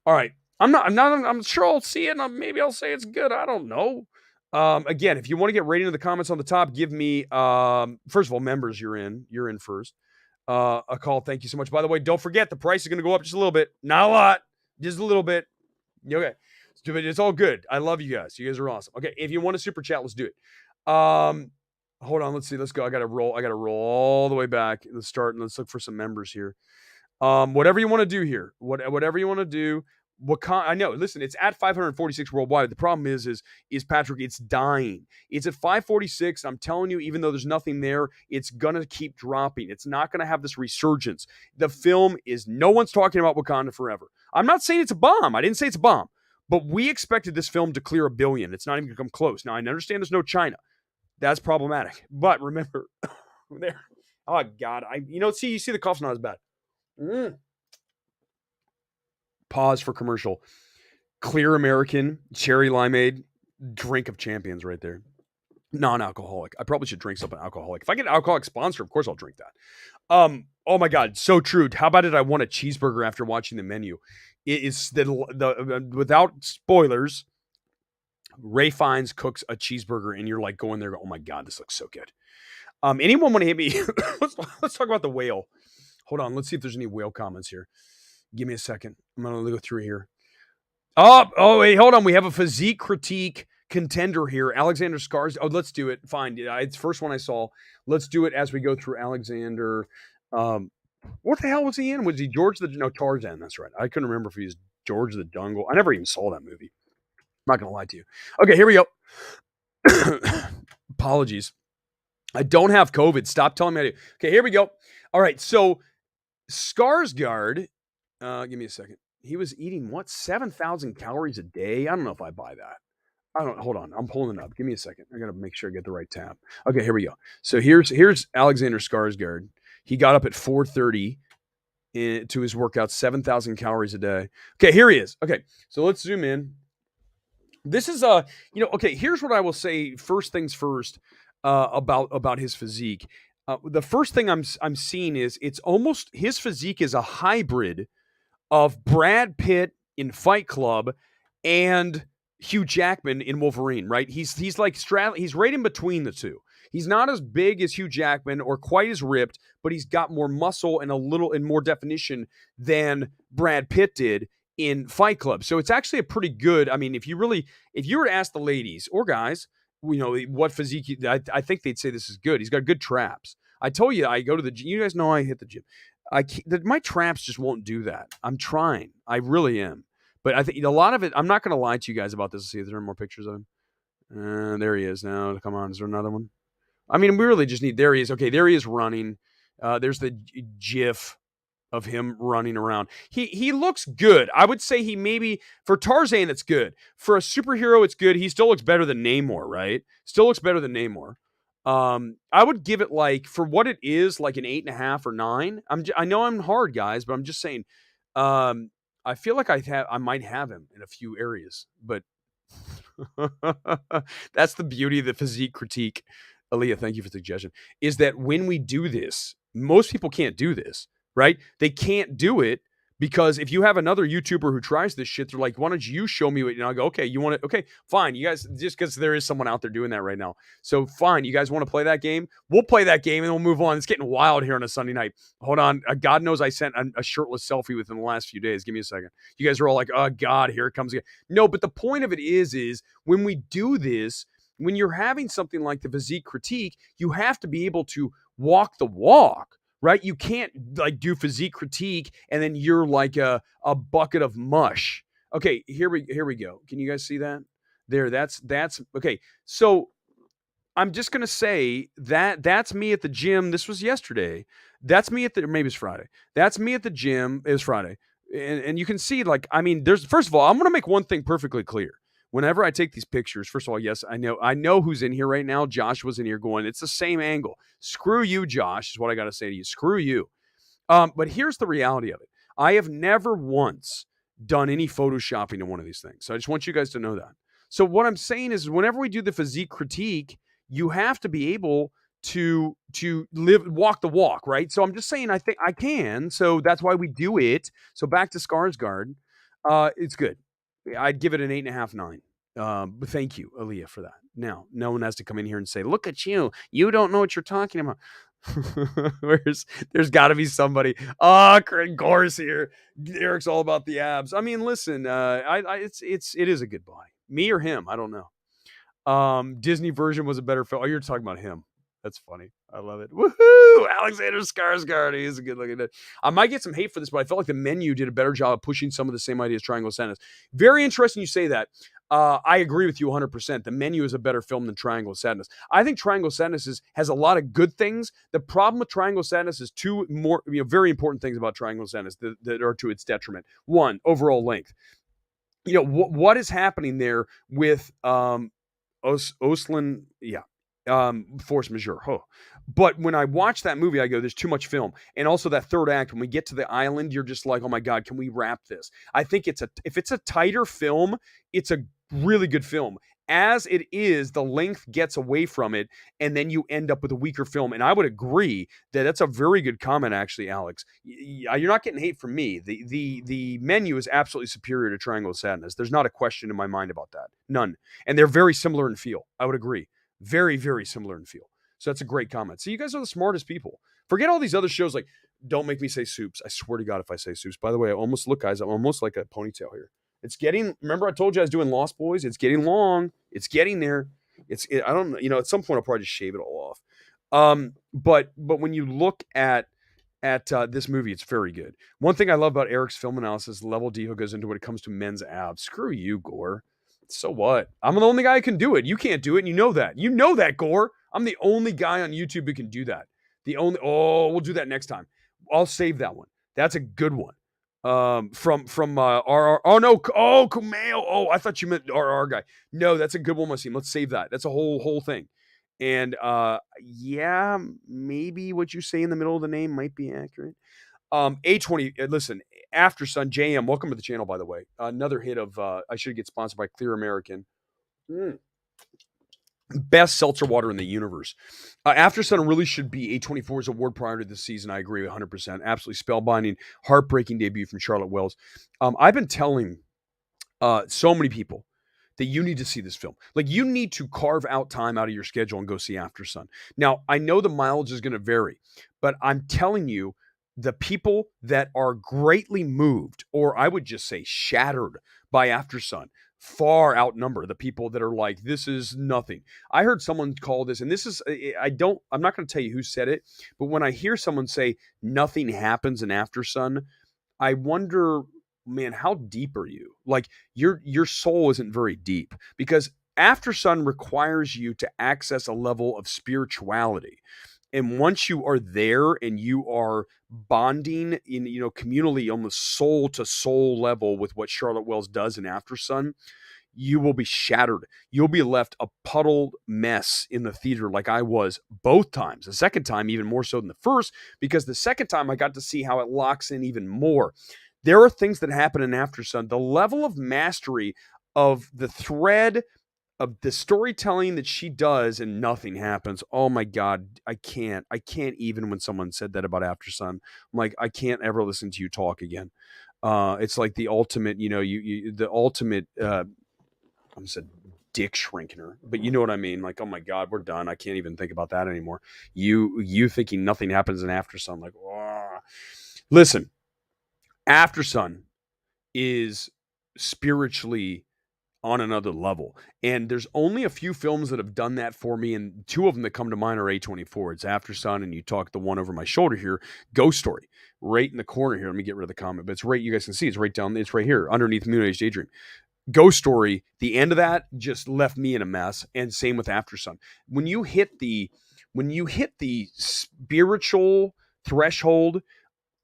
All right. I'm sure I'll see it, and maybe I'll say it's good. I don't know. Again, if you want to get right into the comments on the top, give me, first of all, members, you're in first. A call. Thank you so much. By the way, don't forget the price is going to go up just a little bit. Not a lot, just a little bit. Okay. It's all good. I love you guys. You guys are awesome. Okay. If you want a super chat, let's do it. Hold on. Let's see. Let's go. I got to roll all the way back. Let's start and let's look for some members here. Whatever you want to do here, whatever you want to do. I know. Listen, it's at 546 worldwide. The problem is Patrick, it's dying. It's at 546. I'm telling you, even though there's nothing there, it's gonna keep dropping. It's not gonna have this resurgence. The film is. No one's talking about Wakanda Forever. I'm not saying it's a bomb. I didn't say it's a bomb, but we expected this film to clear $1 billion. It's not even gonna come close. Now I understand there's no China. That's problematic. But remember, there. Oh God, you see the cough's not as bad. Pause for commercial. Clear American cherry limeade, drink of champions right there. Non-alcoholic. I probably should drink something alcoholic. If I get an alcoholic sponsor, of course I'll drink that. Oh my God, so true. How about it? I want a cheeseburger after watching The Menu. It is the without spoilers. Ray Fiennes cooks a cheeseburger, and you're like going there. Oh my God, this looks so good. Anyone want to hit me? let's talk about The Whale. Hold on. Let's see if there's any whale comments here. Give me a second. I'm going to go through here. Oh, wait, hold on. We have a physique critique contender here. Alexander Scars. Oh, let's do it. Fine. It's the first one I saw. Let's do it as we go through Alexander. What the hell was he in? Was he George the no Tarzan? That's right. I couldn't remember if he was George the Jungle. I never even saw that movie. I'm not gonna lie to you. Okay, here we go. Apologies. I don't have COVID. Stop telling me I do. Okay, here we go. All right, so Skarsgård, give me a second. He was eating what 7,000 calories a day. I don't know if I buy that. I don't. Hold on, I'm pulling it up. Give me a second. I gotta make sure I get the right tab. Okay, here we go. So here's Alexander Skarsgård. He got up at 4:30 to his workout, 7,000 calories a day. Okay, here he is. Okay, so let's zoom in. This is okay. Here's what I will say. First things first about his physique. The first thing I'm seeing is it's almost his physique is a hybrid of Brad Pitt in Fight Club and Hugh Jackman in Wolverine, right? He's like he's right in between the two. He's not as big as Hugh Jackman or quite as ripped, but he's got more muscle and a little and more definition than Brad Pitt did in Fight Club. So it's actually a pretty good. I mean, if you were to ask the ladies or guys, what physique, I think they'd say this is good. He's got good traps. I told you I go to the gym. You guys know I hit the gym. My traps just won't do that. I'm trying. I really am. But I think a lot of it, I'm not going to lie to you guys about this. See if there are more pictures of him. There he is now. Come on. Is there another one? I mean, we really just need, there he is. Okay, there he is running. There's the GIF of him running around. He looks good. I would say he maybe, for Tarzan, it's good. For a superhero, it's good. He still looks better than Namor, right? Still looks better than Namor. I would give it like, for what it is, like an 8.5 or 9. I know I'm hard, guys, but I'm just saying, I feel like I might have him in a few areas, but that's the beauty of the physique critique. Aaliyah, thank you for the suggestion. Is that when we do this, most people can't do this, right? They can't do it because if you have another YouTuber who tries this shit, they're like, why don't you show me what, I go, okay, you want it? Okay, fine. You guys, just because there is someone out there doing that right now. So fine. You guys want to play that game? We'll play that game and we'll move on. It's getting wild here on a Sunday night. Hold on. God knows I sent a shirtless selfie within the last few days. Give me a second. You guys are all like, oh God, here it comes again. No, but the point of it is when we do this, when you're having something like the physique critique, you have to be able to walk the walk, right? You can't like do physique critique and then you're like a bucket of mush. Okay, here we go. Can you guys see that? There, that's okay. So I'm just gonna say that's me at the gym. This was yesterday. That's me at the, maybe it's Friday. That's me at the gym. It was Friday. And you can see, like, I mean, there's, first of all, I'm gonna make one thing perfectly clear. Whenever I take these pictures, first of all, yes, I know who's in here right now. Josh was in here going, it's the same angle. Screw you, Josh, is what I got to say to you. Screw you. But here's the reality of it. I have never once done any photoshopping in one of these things. So I just want you guys to know that. So what I'm saying is whenever we do the physique critique, you have to be able to walk the walk, right? So I'm just saying I think I can. So that's why we do it. So back to Skarsgård. It's good. I'd give it an 8.5, 9. But thank you, Aaliyah, for that. Now, no one has to come in here and say, look at you. You don't know what you're talking about. There's got to be somebody. Gore's here. Erick's all about the abs. I mean, listen, it is a good buy. Me or him, I don't know. Disney version was a better film. Oh, you're talking about him. That's funny. I love it. Woohoo! Alexander Skarsgård. He is a good looking dude. I might get some hate for this, but I felt like the menu did a better job of pushing some of the same ideas Triangle Sadness. Very interesting you say that. I agree with you 100%. The Menu is a better film than Triangle Sadness. I think Triangle Sadness has a lot of good things. The problem with Triangle Sadness is two more very important things about Triangle Sadness that are to its detriment. One, overall length. What is happening there with Oslin? Yeah. Force majeure. Oh. But when I watch that movie, I go, there's too much film. And also that third act, when we get to the island, you're just like, oh my God, can we wrap this? I think if it's a tighter film, it's a really good film. As it is, the length gets away from it, and then you end up with a weaker film. And I would agree that that's a very good comment, actually, Alex. You're not getting hate from me. The Menu is absolutely superior to Triangle of Sadness. There's not a question in my mind about that. None. And they're very similar in feel. I would agree. Very, very similar in feel. So that's a great comment. So you guys are the smartest people. Forget all these other shows like Don't Make Me Say Soups. I swear to God if I say Soups. By the way, I almost look, guys, I'm almost like a ponytail here. It's getting, remember I told you I was doing Lost Boys? It's getting long. It's getting there. I don't know, at some point I'll probably just shave it all off. But when you look at at this movie. It's very good. One thing I love about Erick's film analysis, the level of detail goes into when it comes to men's abs. Screw you, Gore. So what? I'm the only guy who can do it. You can't do it, and you know that. You know that, Gore. I'm the only guy on YouTube who can do that. We'll do that next time. I'll save that one. That's a good one. From RR. Oh no. Oh, Kumail. Oh, I thought you meant RR guy. No, that's a good one, Wasim. Let's save that. That's a whole thing. And yeah, maybe what you say in the middle of the name might be accurate. A20. Listen, Aftersun JM. Welcome to the channel, by the way. Another hit of I should get sponsored by Clear American. Best seltzer water in the universe. Aftersun really should be A24's award prior to this season. I agree 100%. Absolutely spellbinding, heartbreaking debut from Charlotte Wells. I've been telling so many people that you need to see this film. Like, you need to carve out time out of your schedule and go see Aftersun. Now, I know the mileage is going to vary, but I'm telling you, the people that are greatly moved, or I would just say shattered by Aftersun, far outnumber the people that are like, this is nothing. I heard someone call this, and this is, I'm not going to tell you who said it, but when I hear someone say nothing happens in Aftersun, I wonder, man, how deep are you? Like, your soul isn't very deep, because Aftersun requires you to access a level of spirituality. And once you are there and you are bonding in, communally on the soul to soul level with what Charlotte Wells does in Aftersun, you will be shattered. You'll be left a puddled mess in the theater like I was both times. The second time, even more so than the first, because the second time I got to see how it locks in even more. There are things that happen in Aftersun. The level of mastery of the thread of the storytelling that she does and nothing happens. Oh my God. I can't even, when someone said that about Aftersun, I'm like, I can't ever listen to you talk again. It's like the ultimate, the ultimate, I said dick shrinker, but you know what I mean? Like, oh my God, we're done. I can't even think about that anymore. You thinking nothing happens in Aftersun, like, oh. Listen, Aftersun is spiritually on another level. And there's only a few films that have done that for me, and two of them that come to mind are A24. It's Aftersun, and you talk the one over my shoulder here, Ghost Story, right in the corner here. Let me get rid of the comment, but it's right, you guys can see it's right down, it's right here, underneath Moon Age Daydream. Ghost Story, the end of that just left me in a mess, and same with Aftersun. When you hit the spiritual threshold,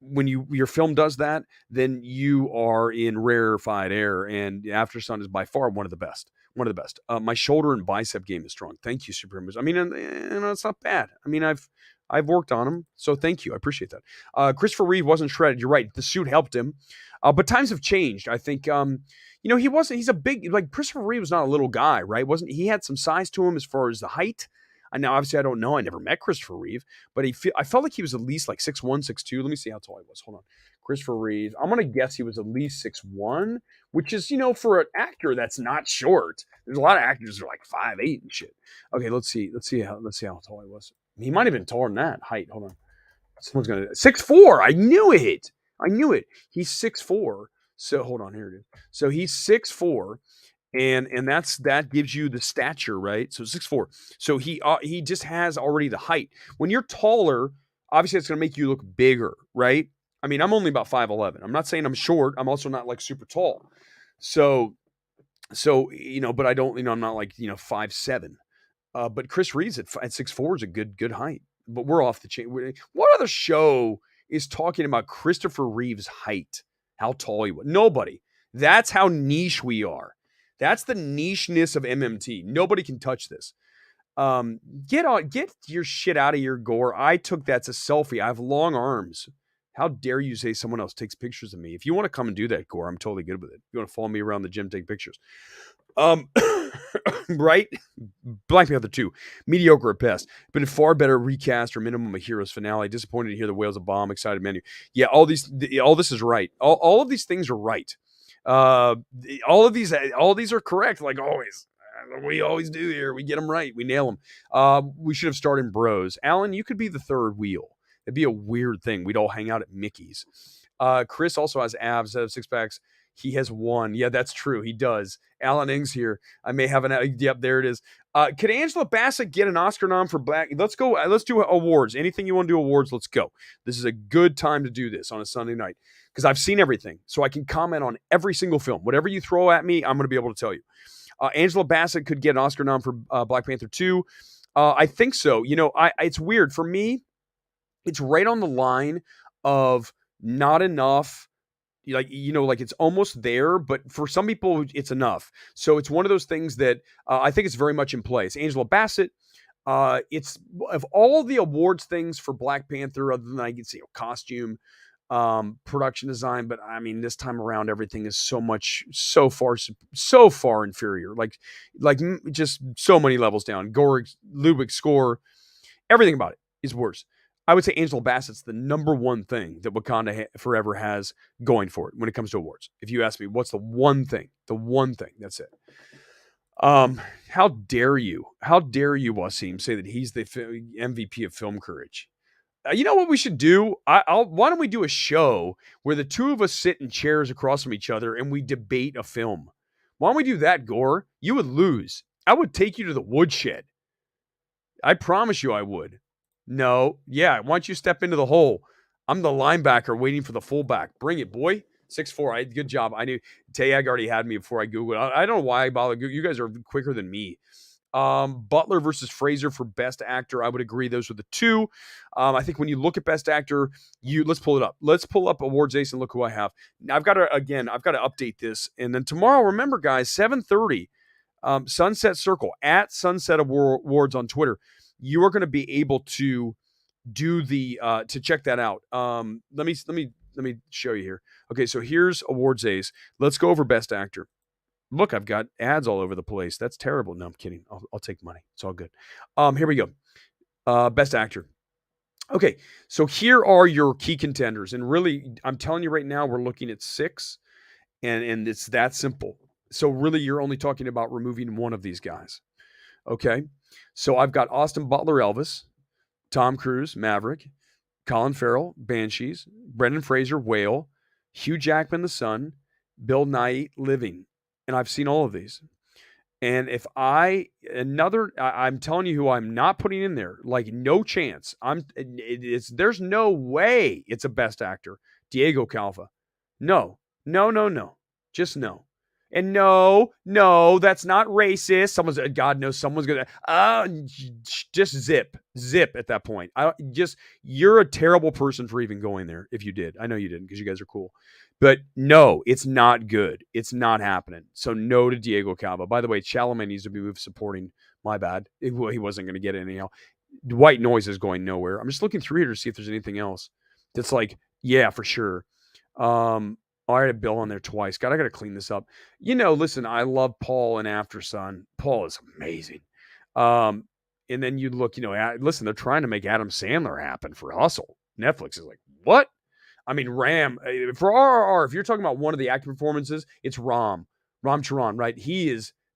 when your film does that, then you are in rarefied air, and Aftersun is by far one of the best. My shoulder and bicep game is strong. Thank you, Supremos. I mean, and it's not bad. I mean, I've worked on them, so thank you. I appreciate that. Christopher Reeve wasn't shredded. You're right. The suit helped him, but times have changed. I think he's a big, like, Christopher Reeve was not a little guy, right? He had some size to him as far as the height. And now, obviously, I don't know. I never met Christopher Reeve, but I felt like he was at least like 6'1", 6'2". Let me see how tall he was. Hold on. Christopher Reeve. I'm going to guess he was at least 6'1", which is, for an actor, that's not short. There's a lot of actors that are like 5'8" and shit. Okay, let's see how tall he was. He might have been taller than that height. Hold on. Someone's going to 6'4". I knew it. He's 6'4". So hold on, here it is. So he's 6'4". And that gives you the stature, right? So 6'4". So he just has already the height. When you're taller, obviously it's going to make you look bigger, right? I mean, I'm only about 5'11". I'm not saying I'm short. I'm also not like super tall. So but I don't, I'm not like 5'7". But Chris Reeves at 6'4" is a good height. But we're off the chain. What other show is talking about Christopher Reeve's height? How tall he was? Nobody. That's how niche we are. That's the nicheness of MMT. Nobody can touch this. Get your shit out of your Gore. I took that's a selfie. I have long arms. How dare you say someone else takes pictures of me? If you want to come and do that, Gore, I'm totally good with it. If you want to follow me around the gym, take pictures. Right? Black Panther 2, mediocre at best. Been far better recast or minimum a hero's finale. Disappointed to hear the whale's a bomb. Excited menu. Yeah, all this is right. All of these things are right. All of these are correct, like always. We always do here. We get them right. We nail them. We should have started Bros. Alan, you could be the third wheel. It'd be a weird thing. We'd all hang out at Mickey's. Chris also has abs, six packs. He has one. Yeah, that's true. He does. Alan Ings here. I may have an. Yep, there it is. Could Angela Bassett get an Oscar nom for Black? Let's go. Let's do awards. Anything you want to do awards, let's go. This is a good time to do this on a Sunday night because I've seen everything, so I can comment on every single film. Whatever you throw at me, I'm going to be able to tell you. Angela Bassett could get an Oscar nom for Black Panther 2. I think so. It's weird for me. It's right on the line of not enough. Like it's almost there, but for some people it's enough. So it's one of those things that I think it's very much in play. It's Angela Bassett. It's of all the awards things for Black Panther, other than I can see costume, production design, but I mean this time around everything is so far inferior. Like just so many levels down. Ludwig score, everything about it is worse. I would say Angela Bassett's the number one thing that Wakanda Forever has going for it when it comes to awards. If you ask me, what's the one thing? That's it. How dare you, Wasim, say that he's the MVP of film courage? You know what we should do? Why don't we do a show where the two of us sit in chairs across from each other and we debate a film? Why don't we do that, Gore? You would lose. I would take you to the woodshed. I promise you I would. No. Yeah. Why don't you step into the hole? I'm the linebacker waiting for the fullback. Bring it, boy. 6'4". Good job. I knew Tayag already had me before I Googled. I don't know why I bother. You guys are quicker than me. Butler versus Fraser for Best Actor. I would agree. Those were the two. I think when you look at Best Actor, let's pull it up. Let's pull up Awards Ace and look who I have. Now, I've got to update this. And then tomorrow, remember, guys, 7:30, Sunset Circle at Sunset Awards on Twitter. You are going to be able to do to check that out. Let me show you here. Okay, so here's Awards Ace. Let's go over Best Actor. Look, I've got ads all over the place. That's terrible. No, I'm kidding. I'll take money. It's all good. Here we go. Best Actor. Okay, so here are your key contenders. And really, I'm telling you right now, we're looking at 6, and it's that simple. So really, you're only talking about removing one of these guys. Okay, so I've got Austin Butler, Elvis, Tom Cruise, Maverick, Colin Farrell, Banshees, Brendan Fraser, Whale, Hugh Jackman, The Sun, Bill Nighy, Living. And I've seen all of these. And if I'm telling you who I'm not putting in there, like no chance. There's no way it's a Best Actor. Diego Calva. No. Just no. And no, that's not racist. God knows someone's going to, just zip at that point. You're a terrible person for even going there. If you did, I know you didn't because you guys are cool, but no, it's not good. It's not happening. So no to Diego Calva. By the way, Chalamet needs to be moved supporting. My bad. He wasn't going to get it anyhow. White Noise is going nowhere. I'm just looking through here to see if there's anything else that's like, yeah, for sure. I had a Bill on there twice. God, I got to clean this up. Listen, I love Paul and Aftersun. Paul is amazing. And then you look, listen, they're trying to make Adam Sandler happen for Hustle. Netflix is like, what? I mean, Ram, for RRR, if you're talking about one of the acting performances, it's Ram Charan, right?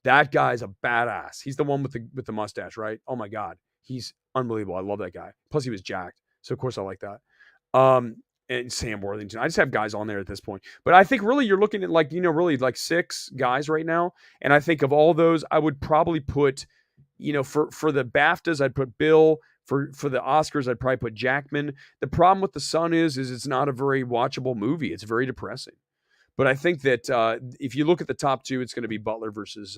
That guy's a badass. He's the one with the mustache, right? Oh my God. He's unbelievable. I love that guy. Plus he was jacked. So of course I like that. And Sam Worthington. I just have guys on there at this point. But I think really you're looking at really like 6 guys right now. And I think of all those, I would probably put, for the BAFTAs, I'd put Bill. For the Oscars, I'd probably put Jackman. The problem with The Sun is it's not a very watchable movie. It's very depressing. But I think that if you look at the top 2, it's going to be Butler versus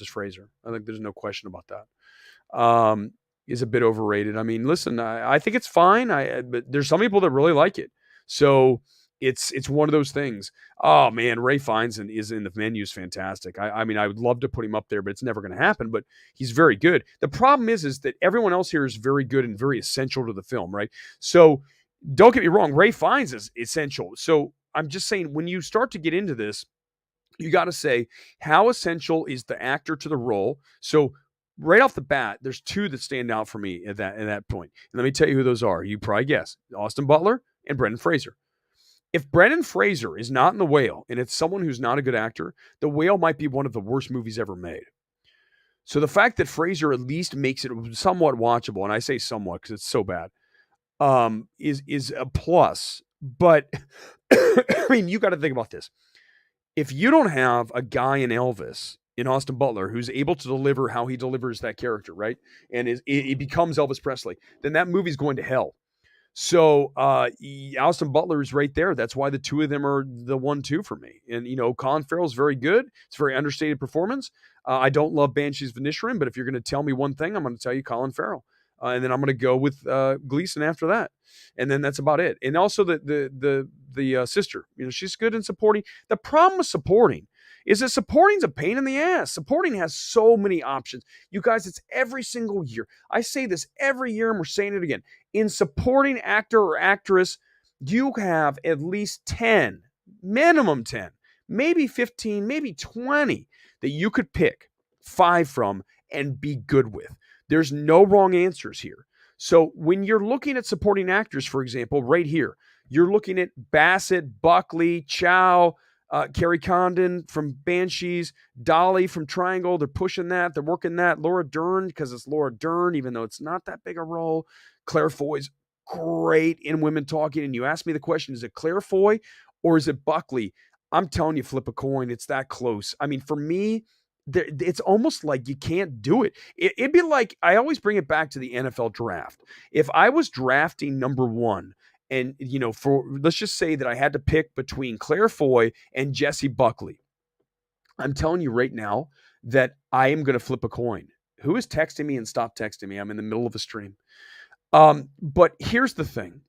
Fraser. I think there's no question about that. Is a bit overrated. I mean, listen, I think it's fine. But there's some people that really like it. So it's one of those things. Oh man, Ray Fiennes is in the menu is fantastic. I mean, I would love to put him up there, but it's never going to happen. But he's very good. The problem is that everyone else here is very good and very essential to the film, right? So don't get me wrong, Ray Fiennes is essential. So I'm just saying, when you start to get into this, you got to say, how essential is the actor to the role? So right off the bat, there's 2 that stand out for me at that point. And let me tell you who those are. You probably guess. Austin Butler and Brendan Fraser. If Brendan Fraser is not in The Whale, and it's someone who's not a good actor, The Whale might be one of the worst movies ever made. So the fact that Fraser at least makes it somewhat watchable, and I say somewhat because it's so bad, is a plus. But I mean, you got to think about this. If you don't have a guy in Elvis, in Austin Butler, who's able to deliver how he delivers that character, right? And it becomes Elvis Presley, then that movie's going to hell. So Austin Butler is right there. That's why the two of them are the 1-2 for me. And Colin Farrell's very good. It's a very understated performance. I don't love Banshees of Inisherin, but if you're going to tell me one thing, I'm going to tell you Colin Farrell, and then I'm going to go with Gleason after that, and then that's about it. And also the sister, she's good in supporting. The problem with supporting is that supporting's a pain in the ass. Supporting has so many options. You guys, it's every single year. I say this every year, and we're saying it again. In supporting actor or actress, you have at least 10, minimum 10, maybe 15, maybe 20 that you could pick 5 from and be good with. There's no wrong answers here. So when you're looking at supporting actors, for example, right here, you're looking at Bassett, Buckley, Chow, Carrie Condon from Banshees, Dolly from Triangle. They're pushing that. They're working that. Laura Dern, because it's Laura Dern, even though it's not that big a role. Claire Foy's great in Women Talking. And you ask me the question, is it Claire Foy or is it Buckley? I'm telling you, flip a coin. It's that close. I mean, for me, it's almost like you can't do it. It'd be like, I always bring it back to the NFL draft. If I was drafting number 1, and, let's just say that I had to pick between Claire Foy and Jessie Buckley, I'm telling you right now that I am going to flip a coin. Who is texting me and stop texting me? I'm in the middle of a stream. But here's the thing,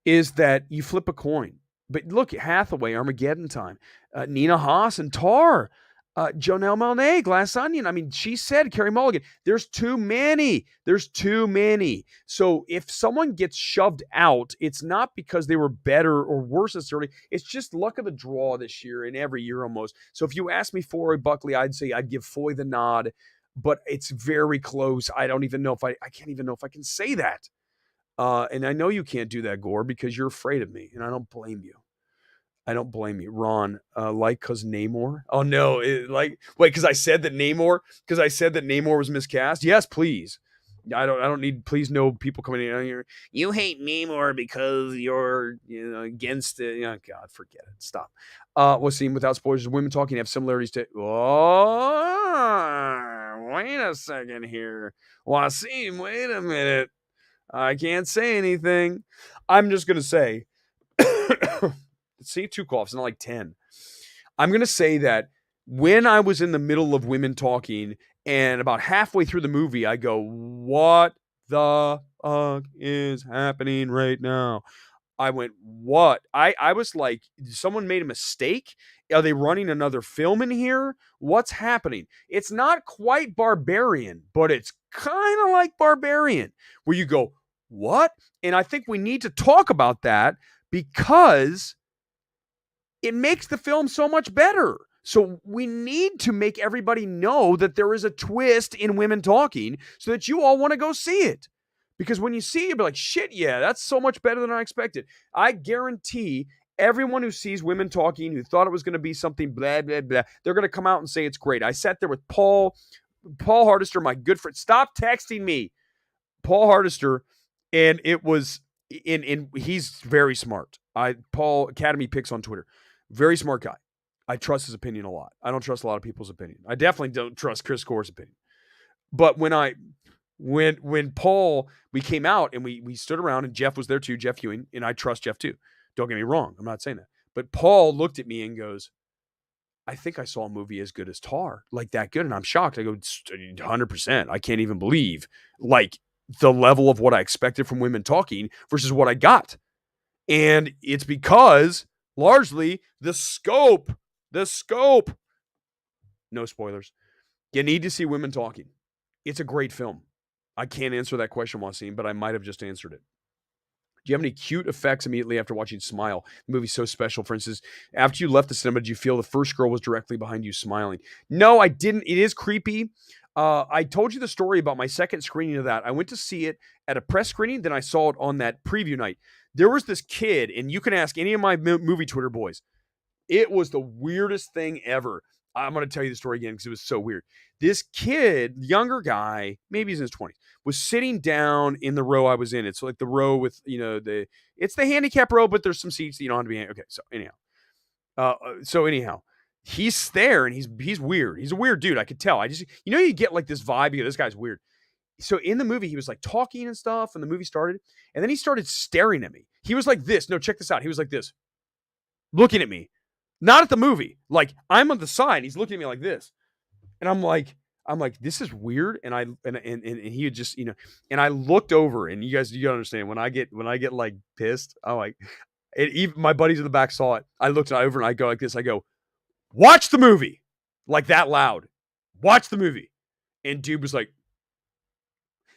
is that you flip a coin. But look, Hathaway, Armageddon Time, Nina Haas and Tar, Jonelle Monáe, Glass Onion. I mean, she said Carey Mulligan. There's too many. There's too many. So if someone gets shoved out, it's not because they were better or worse necessarily. It's just luck of the draw this year and every year almost. So if you ask me Foy Buckley, I'd say I'd give Foy the nod, but it's very close. I don't even know if I can't even know if I can say that. And I know you can't do that, Gore, because you're afraid of me, and I don't blame you. I don't blame you. Ron, cause Namor? Oh no, wait, because I said that Namor was miscast? Yes, please. I don't need, please, no people coming in here. You hate Namor because you're against it. Oh God, forget it. Stop. What's seen without spoilers? Women Talking have similarities to. Oh, wait a second here. Wasim, wait a minute. I can't say anything. I'm just gonna say. See, 2 coughs, not like 10. I'm going to say that when I was in the middle of Women Talking and about halfway through the movie, I go, what the fuck is happening right now? I went, what? I was like, someone made a mistake? Are they running another film in here? What's happening? It's not quite Barbarian, but it's kind of like Barbarian, where you go, what? And I think we need to talk about that because it makes the film so much better. So we need to make everybody know that there is a twist in Women Talking so that you all want to go see it. Because when you see it, you'll be like, shit, yeah, that's so much better than I expected. I guarantee everyone who sees Women Talking, who thought it was going to be something blah, blah, blah, they're going to come out and say it's great. I sat there with Paul Hardister, my good friend. Stop texting me. Paul Hardister, and it was, he's very smart. Paul Academy Picks on Twitter. Very smart guy. I trust his opinion a lot. I don't trust a lot of people's opinion. I definitely don't trust Chris Core's opinion. But when Paul, we came out and we stood around and Jeff was there too, Jeff Ewing, and I trust Jeff too. Don't get me wrong. I'm not saying that. But Paul looked at me and goes, I think I saw a movie as good as Tar, like that good. And I'm shocked. I go, 100%. I can't even believe like the level of what I expected from Women Talking versus what I got. And it's because largely the scope. No spoilers. You need to see Women Talking. It's a great film. I can't answer that question, Wasim, but I might have just answered it. Do you have any cute effects immediately after watching Smile? The movie's so special. For instance, after you left the cinema, did you feel the first girl was directly behind you smiling? No, I didn't. It is creepy. I told you the story about my second screening of that. I went to see it at a press screening, then I saw it on that preview night. There was this kid, and you can ask any of my movie Twitter boys. It was the weirdest thing ever. I'm going to tell you the story again because it was so weird. This kid, younger guy, maybe he's in his 20s, was sitting down in the row I was in. It's like the row with, it's the handicap row, but there's some seats that you don't have to be in. Okay, so anyhow, he's there and he's weird. He's a weird dude. I could tell. You get like this vibe. This guy's weird. So in the movie, he was like talking and stuff, and the movie started, and then he started staring at me. He was like this. No, check this out. He was like this, looking at me, not at the movie. Like I'm on the side. He's looking at me like this, and I'm like, this is weird. And he had just, and I looked over, and you gotta understand when I get like pissed, I'm like, even my buddies in the back saw it. I looked over and I go like this. I go, watch the movie, like that loud. Watch the movie, and dude was like.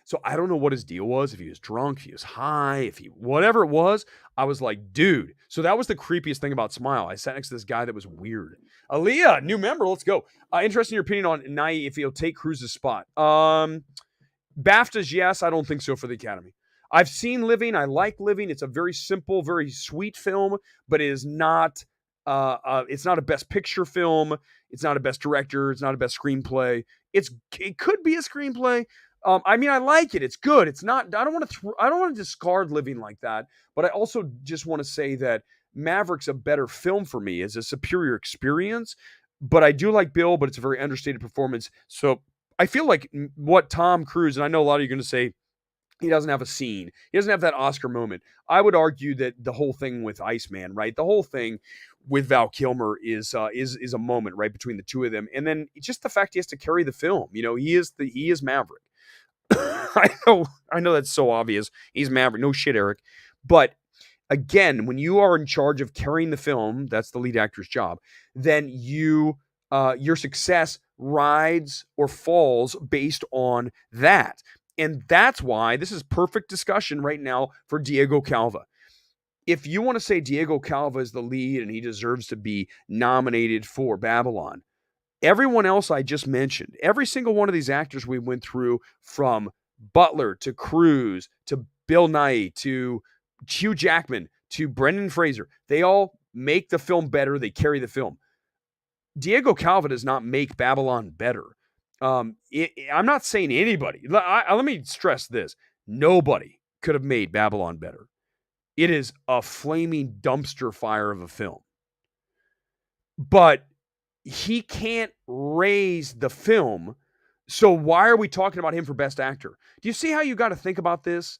So I don't know what his deal was, if he was drunk, if he was high, whatever it was. I was like, dude. So that was the creepiest thing about Smile. I sat next to this guy that was weird. Aaliyah, new member. Let's go. Interested in your opinion on Nai if he'll take Cruz's spot. BAFTAs, yes. I don't think so for the Academy. I've seen Living. I like Living. It's a very simple, very sweet film, but it is not. It's not a best picture film. It's not a best director. It's not a best screenplay. It could be a screenplay. I like it. It's good. It's not. I don't want to discard Living like that. But I also just want to say that Maverick's a better film for me. It's a superior experience. But I do like Bill. But it's a very understated performance. So I feel like what Tom Cruise, and I know a lot of you are going to say he doesn't have a scene. He doesn't have that Oscar moment. I would argue that the whole thing with Iceman, right? The whole thing with Val Kilmer is a moment right between the two of them, and then just the fact he has to carry the film. He is Maverick. I know that's so obvious. He's Maverick. No shit, Eric. But again, when you are in charge of carrying the film, that's the lead actor's job. Then your success rides or falls based on that. And that's why this is perfect discussion right now for Diego Calva. If you want to say Diego Calva is the lead and he deserves to be nominated for Babylon, everyone else I just mentioned, every single one of these actors we went through, from Butler to Cruz to Bill Nighy to Hugh Jackman to Brendan Fraser, they all make the film better. They carry the film. Diego Calva does not make Babylon better. I'm not saying anybody. Let me stress this. Nobody could have made Babylon better. It is a flaming dumpster fire of a film. But he can't raise the film. So why are we talking about him for Best Actor? Do you see how you got to think about this?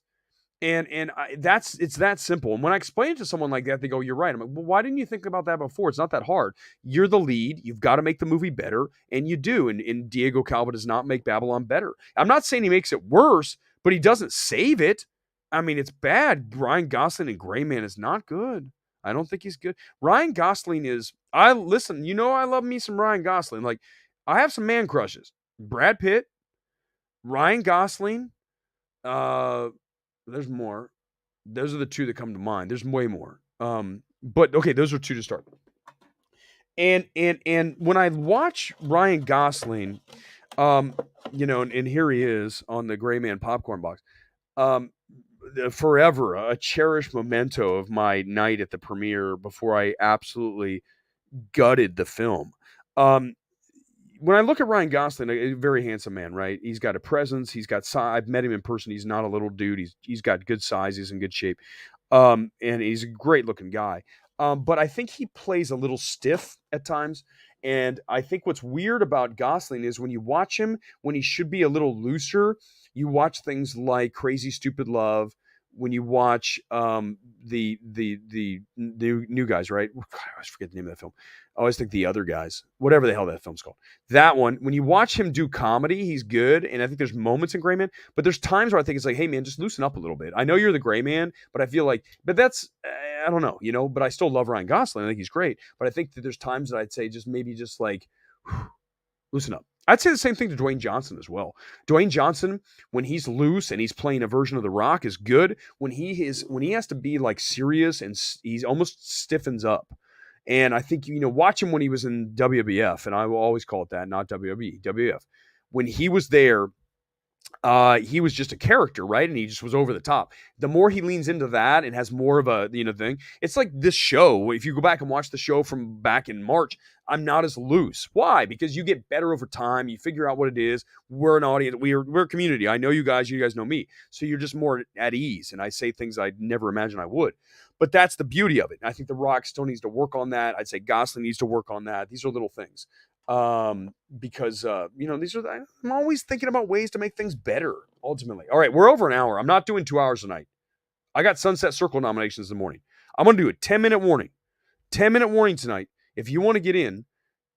It's that simple. And when I explain it to someone like that, they go, "You're right." I'm like, "Well, why didn't you think about that before? It's not that hard. You're the lead. You've got to make the movie better, and you do." And Diego Calva does not make Babylon better. I'm not saying he makes it worse, but he doesn't save it. It's bad. Ryan Gosling in Gray Man is not good. I don't think he's good. Ryan Gosling is. I love me some Ryan Gosling. Like, I have some man crushes. Brad Pitt, Ryan Gosling. There's more. Those are the two that come to mind. There's way more. But okay, those are two to start. And when I watch Ryan Gosling, and here he is on the Gray Man popcorn box. Forever a cherished memento of my night at the premiere before I absolutely gutted the film. When I look at Ryan Gosling, a very handsome man, right? He's got a presence. He's got size. I've met him in person. He's not a little dude. He's got good size. He's in good shape. And he's a great looking guy. But I think he plays a little stiff at times. And I think what's weird about Gosling is when you watch him, when he should be a little looser, you watch things like Crazy Stupid Love. When you watch the new guys, right? God, I always forget the name of that film. I always think The Other Guys, whatever the hell that film's called. That one, when you watch him do comedy, he's good. And I think there's moments in Gray Man, but there's times where I think it's like, hey man, just loosen up a little bit. I know you're the Gray Man, but I feel like, but that's, I don't know, but I still love Ryan Gosling. I think he's great. But I think that there's times that I'd say just like, loosen up. I'd say the same thing to Dwayne Johnson as well. Dwayne Johnson, when he's loose and he's playing a version of The Rock, is good. When he has to be like serious and he's almost stiffens up. And I think, watch him when he was in WWF, and I will always call it that, not WWE, WWF. When he was there, he was just a character, right? And he just was over the top. The more he leans into that and has more of a thing, it's like this show. If you go back and watch the show from back in March, I'm not as loose. Why? Because you get better over time. You figure out what it is. We're an audience. We're a community. I know you guys. You guys know me. So you're just more at ease. And I say things I never imagined I would. But that's the beauty of it. And I think The Rock still needs to work on that. I'd say Gosling needs to work on that. These are little things. Because these are I'm always thinking about ways to make things better ultimately. All right, we're over an hour. I'm not doing 2 hours tonight. I got Sunset Circle nominations in the morning. I'm going to do a 10-minute warning. 10-minute warning tonight. If you want to get in,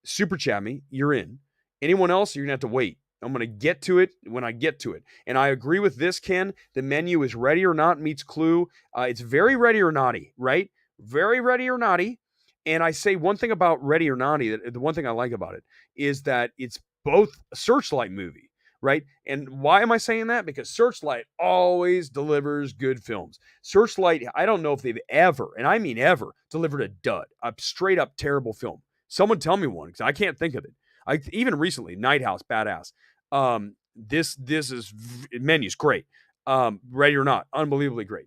super chat me, you're in. Anyone else, you're going to have to wait. I'm going to get to it when I get to it. And I agree with this, Ken. The menu is Ready or Not meets Clue. It's very Ready or Naughty, right? Very Ready or Naughty. And I say one thing about Ready or Naughty, the one thing I like about it is that it's both a Searchlight movie, right? And why am I saying that? Because Searchlight always delivers good films. Searchlight, I don't know if they've ever, and I mean ever, delivered a dud, a straight up terrible film. Someone tell me one, because I can't think of it. Even recently, Night House, badass. This is menu's great. Ready or Not, unbelievably great.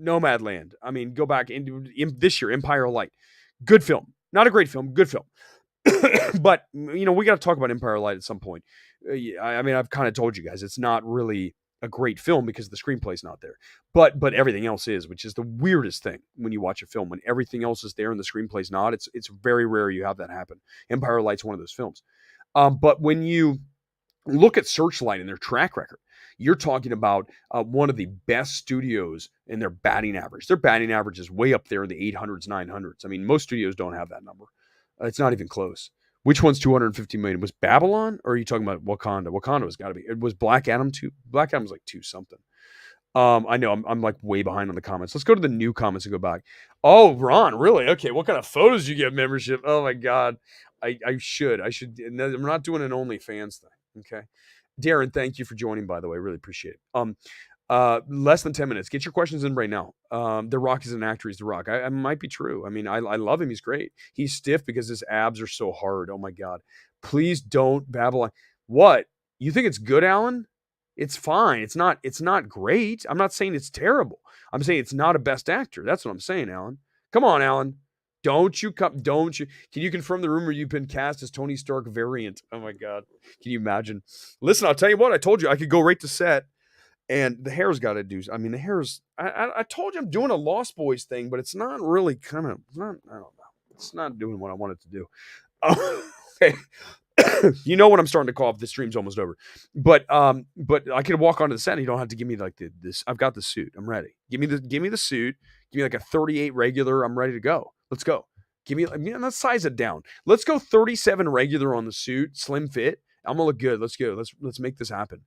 Nomadland. I mean, go back into this year, Empire of Light. Good film. Not a great film, good film. But, we got to talk about Empire of Light at some point. I mean, I've kind of told you guys, it's not really a great film because the screenplay's not there. But everything else is, which is the weirdest thing when you watch a film. When everything else is there and the screenplay's not, it's very rare you have that happen. Empire of Light's one of those films. But when you look at Searchlight and their track record, you're talking about one of the best studios in their batting average. Their batting average is way up there in the 800s, 900s. I mean, most studios don't have that number. It's not even close. Which one's 250 million? Was Babylon, or are you talking about Wakanda? Wakanda has got to be. It was Black Adam 2. Black Adam's like 2 something. I know I'm like way behind on the comments. Let's go to the new comments and go back. Oh, Ron, really? Okay, what kind of photos you get membership? Oh my God, I should. I'm not doing an OnlyFans thing. Okay, Darren, thank you for joining. By the way, really appreciate it. Less than 10 minutes. Get your questions in right now. The Rock is an actor. He's The Rock. I might be true. I mean, I love him. He's great. He's stiff because his abs are so hard. Oh my God. Please don't babble. What? You think it's good, Alan? It's fine. It's not great. I'm not saying it's terrible. I'm saying it's not a best actor. That's what I'm saying, Alan. Come on, Alan. Don't you. Can you confirm the rumor you've been cast as Tony Stark variant? Oh my God. Can you imagine? Listen, I'll tell you what, I told you I could go right to set. And the hair's got to do. I mean, the hair's. I told you I'm doing a Lost Boys thing, but it's not really kind of. I don't know. It's not doing what I want it to do. Okay. You know what I'm starting to call if the stream's almost over. But I could walk onto the set and you don't have to give me like this. I've got the suit. I'm ready. Give me the suit. Give me like a 38 regular. I'm ready to go. Let's go. Let's size it down. Let's go 37 regular on the suit, slim fit. I'm gonna look good. Let's go. Let's make this happen.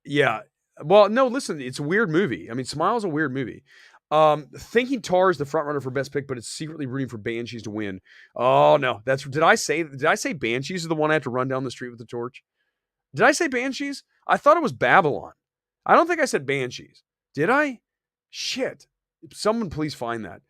Yeah. Well, no, listen, it's a weird movie. I mean, Smile's a weird movie. Thinking Tar is the front runner for best pick, but it's secretly rooting for Banshees to win. Oh no, did I say Banshees is the one I have to run down the street with the torch? Did I say Banshees? I thought it was Babylon. I don't think I said Banshees. Did I? Shit. Someone please find that.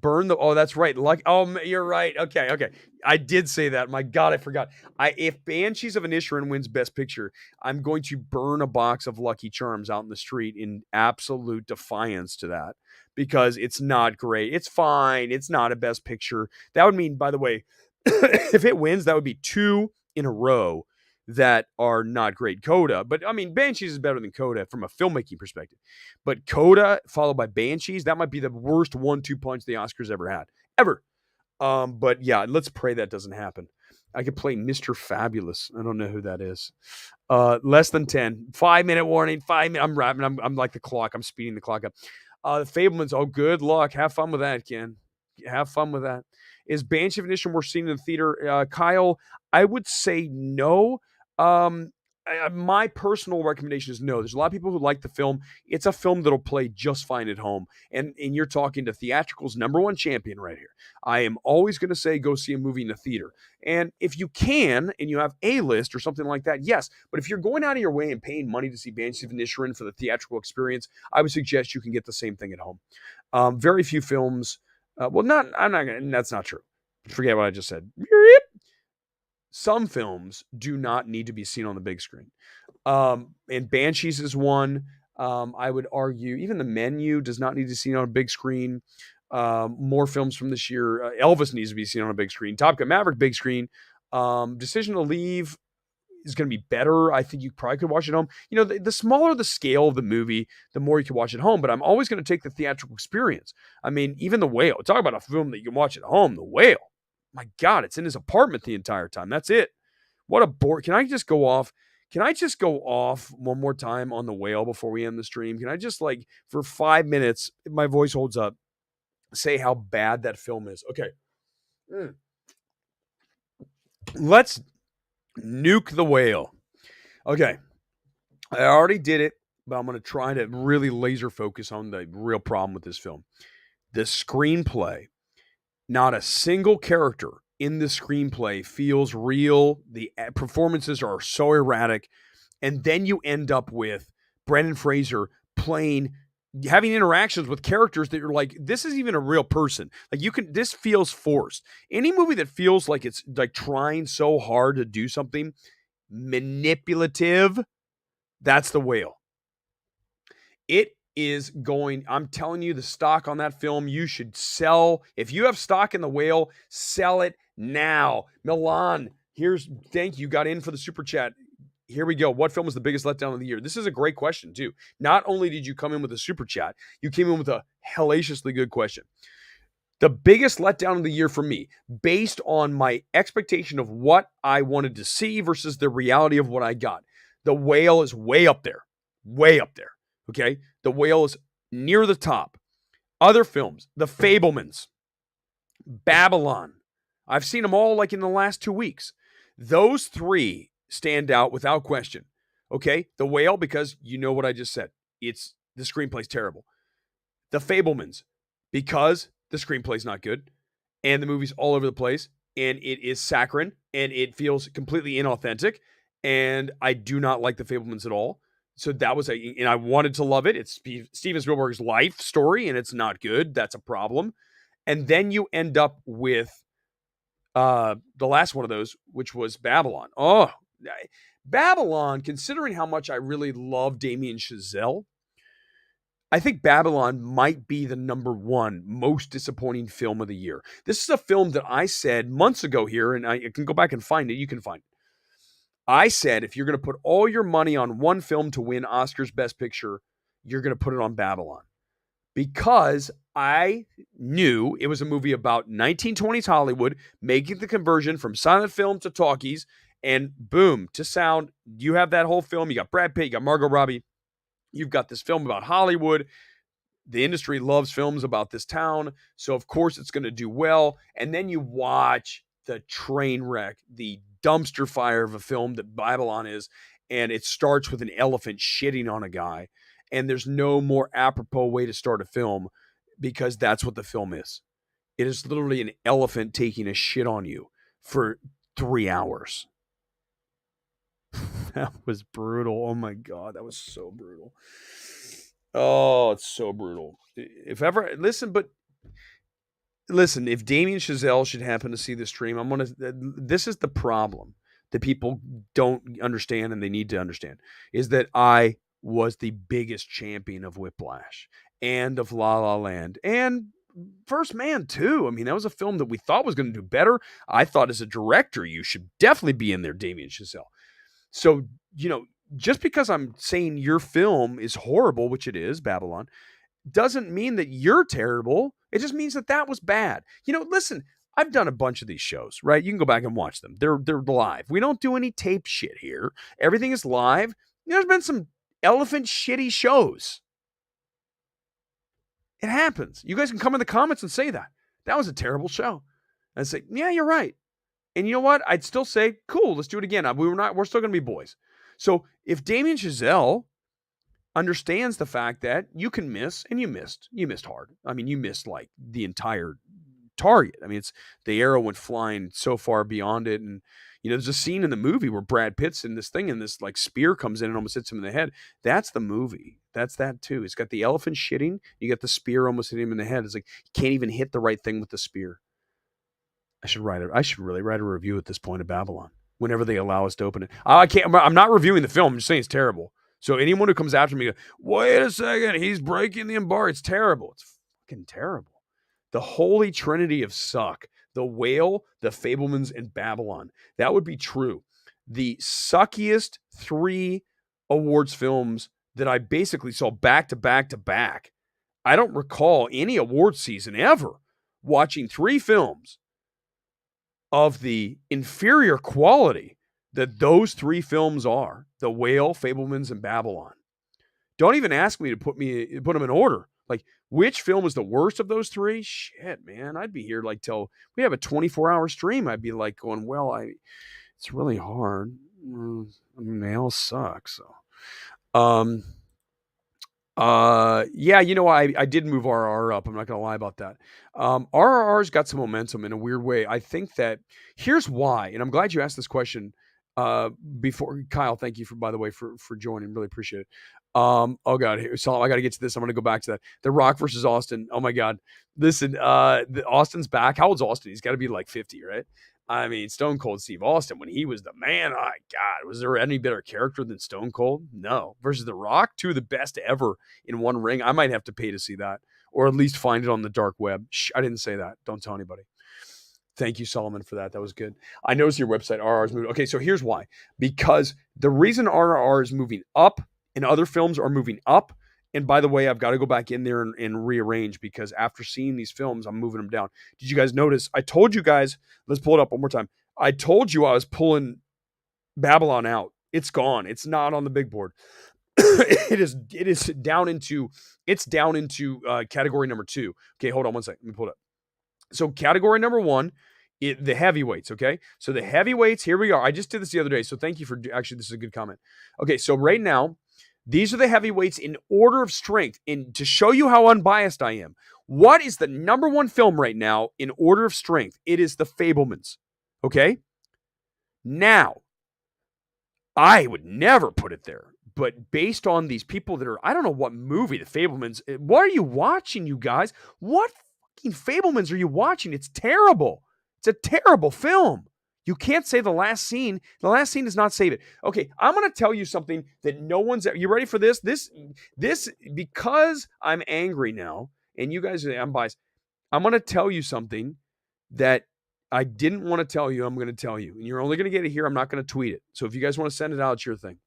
Oh, that's right. You're right. Okay. I did say that. My God, I forgot. If Banshees of Inisherin wins Best Picture, I'm going to burn a box of Lucky Charms out in the street in absolute defiance to that because it's not great. It's fine. It's not a Best Picture. That would mean, by the way, if it wins, that would be 2 in a row that are not great. Coda, but I mean, Banshees is better than Coda from a filmmaking perspective. But Coda followed by Banshees, that might be the worst 1-2 punch the Oscars ever had. Ever. But yeah, let's pray that doesn't happen. I could play Mr. Fabulous. I don't know who that is. Less than 10. 5-minute warning. 5 minutes. I'm rapping. I'm like the clock. I'm speeding the clock up. The Fablemans. Oh, good luck. Have fun with that, Ken. Have fun with that. Is Banshee of Inisherin worth seeing in the theater? Kyle, I would say no. My personal recommendation is no. There's a lot of people who like the film. It's a film that'll play just fine at home. And you're talking to theatrical's #1 champion right here. I am always going to say go see a movie in the theater. And if you can, and you have A-list or something like that, yes. But if you're going out of your way and paying money to see Banshee of Inisherin for the theatrical experience, I would suggest you can get the same thing at home. Very few films. That's not true. Forget what I just said. some films do not need to be seen on the big screen. And Banshees is one. I would argue even The Menu does not need to be seen on a big screen. More films from this year. Elvis needs to be seen on a big screen. Top Gun Maverick, big screen. Decision to Leave is going to be better. I think you probably could watch it at home. The smaller the scale of the movie, the more you can watch at home. But I'm always going to take the theatrical experience. I mean, even The Whale. Talk about a film that you can watch at home. The Whale. My God, it's in his apartment the entire time. That's it. What a bore. Can I just go off? Can I just go off one more time on The Whale before we end the stream? Can I just for 5 minutes, if my voice holds up, say how bad that film is? Okay. Let's nuke The Whale. Okay. I already did it, but I'm going to try to really laser focus on the real problem with this film. The screenplay. Not a single character in the screenplay feels real. The performances are so erratic. And then you end up with Brendan Fraser having interactions with characters that you're like, this is even a real person. This feels forced. Any movie that feels like it's trying so hard to do something manipulative, that's The Whale. It is going, I'm telling you, the stock on that film, you should sell. If you have stock in The Whale, sell it now. Milan, thank you, got in for the super chat. Here we go. What film was the biggest letdown of the year? This is a great question, too. Not only did you come in with a super chat, you came in with a hellaciously good question. The biggest letdown of the year for me, based on my expectation of what I wanted to see versus the reality of what I got. The Whale is way up there. Way up there. Okay? The Whale is near the top. Other films, The Fablemans, Babylon. I've seen them all in the last 2 weeks. Those three stand out without question. Okay? The Whale, because you know what I just said. The screenplay's terrible. The Fablemans, because the screenplay's not good and the movie's all over the place and it is saccharine and it feels completely inauthentic. And I do not like The Fablemans at all. So that was and I wanted to love it. It's Steven Spielberg's life story and it's not good. That's a problem. And then you end up with the last one of those, which was Babylon. Oh, Babylon, considering how much I really love Damien Chazelle, I think Babylon might be the number one most disappointing film of the year. This is a film that I said months ago here, and I can go back and find it. You can find it. I said, if you're going to put all your money on one film to win Oscar's Best Picture, you're going to put it on Babylon. Because I knew it was a movie about 1920s Hollywood, making the conversion from silent film to talkies, and boom, to sound. You have that whole film. You got Brad Pitt, you got Margot Robbie. You've got this film about Hollywood. The industry loves films about this town. So, of course, it's going to do well. And then you watch the train wreck, the dumpster fire of a film that Babylon is. And it starts with an elephant shitting on a guy. And there's no more apropos way to start a film because that's what the film is. It is literally an elephant taking a shit on you for 3 hours. That was brutal. Oh my God, that was so brutal. Oh, it's so brutal. If Damien Chazelle should happen to see the stream, this is the problem that people don't understand and they need to understand, is that I was the biggest champion of Whiplash and of La La Land and First Man too. I mean, that was a film that we thought was going to do better. I thought as a director, you should definitely be in there, Damien Chazelle. So, just because I'm saying your film is horrible, which it is, Babylon, doesn't mean that you're terrible. It just means that was bad. Listen, I've done a bunch of these shows, right? You can go back and watch them. They're live. We don't do any tape shit here. Everything is live. There's been some elephant shitty shows. It happens. You guys can come in the comments and say that. That was a terrible show. And say, yeah, you're right. And you know what? I'd still say, cool, let's do it again. We're still going to be boys. So if Damien Chazelle understands the fact that you can miss, and you missed hard. I mean, you missed the entire target. I mean, the arrow went flying so far beyond it. And, there's a scene in the movie where Brad Pitt's in this thing and this spear comes in and almost hits him in the head. That's the movie. That's that too. It's got the elephant shitting. You got the spear almost hitting him in the head. It's you can't even hit the right thing with the spear. I should really write a review at this point of Babylon. whenever they allow us to open it. I can't. I'm not reviewing the film. I'm just saying it's terrible. So anyone who comes after me, wait a second, he's breaking the embargo. It's terrible. It's fucking terrible. The holy trinity of suck: The Whale, The Fablemans, and Babylon. That would be true. The suckiest 3 awards films that I basically saw back to back to back. I don't recall any awards season ever watching 3 films of the inferior quality that those 3 films are: The Whale, Fablemans, and Babylon. Don't even ask me to put them in order. Like, which film is the worst of those 3? Shit, man. I'd be here like till we have a 24-hour stream. I'd be like going, well, it's really hard. I mean, they all suck. So, yeah, I did move RRR up. I'm not going to lie about that. RRR's got some momentum in a weird way. I think that here's why, and I'm glad you asked this question. Before Kyle, thank you by the way, for joining. Really appreciate it. Oh God, so I got to get to this. I'm going to go back to that. The Rock versus Austin. Oh my God. Listen, Austin's back. How old's Austin? He's got to be like 50, right? I mean, Stone Cold Steve Austin, when he was the man, oh God, was there any better character than Stone Cold? No. Versus The Rock, 2 of the best ever in one ring. I might have to pay to see that, or at least find it on the dark web. Shh, I didn't say that. Don't tell anybody. Thank you, Solomon, for that. That was good. I noticed your website, RR is moving. Okay, so here's why. Because the reason RR is moving up and other films are moving up, and by the way, I've got to go back in there and rearrange, because after seeing these films, I'm moving them down. Did you guys notice? I told you guys, let's pull it up one more time. I told you I was pulling Babylon out. It's gone. It's not on the big board. It is down into category number 2. Okay, hold on one second. Let me pull it up. So category number 1, the heavyweights, okay? So the heavyweights, here we are. I just did this the other day, so thank you for, actually, this is a good comment. Okay, so right now, these are the heavyweights in order of strength. And to show you how unbiased I am, what is the number 1 film right now in order of strength? It is The Fablemans, okay? Now, I would never put it there, but based on these people that are, I don't know what movie, The Fablemans, what are you watching, you guys? What fucking Fablemans are you watching? It's terrible. It's a terrible film. You can't say the last scene. The last scene does not save it. Okay, I'm going to tell you something that no one's... You ready for this? This, because I'm angry now, and you guys, I'm biased, I'm going to tell you something that I didn't want to tell you. I'm going to tell you. And you're only going to get it here. I'm not going to tweet it. So if you guys want to send it out, it's your thing.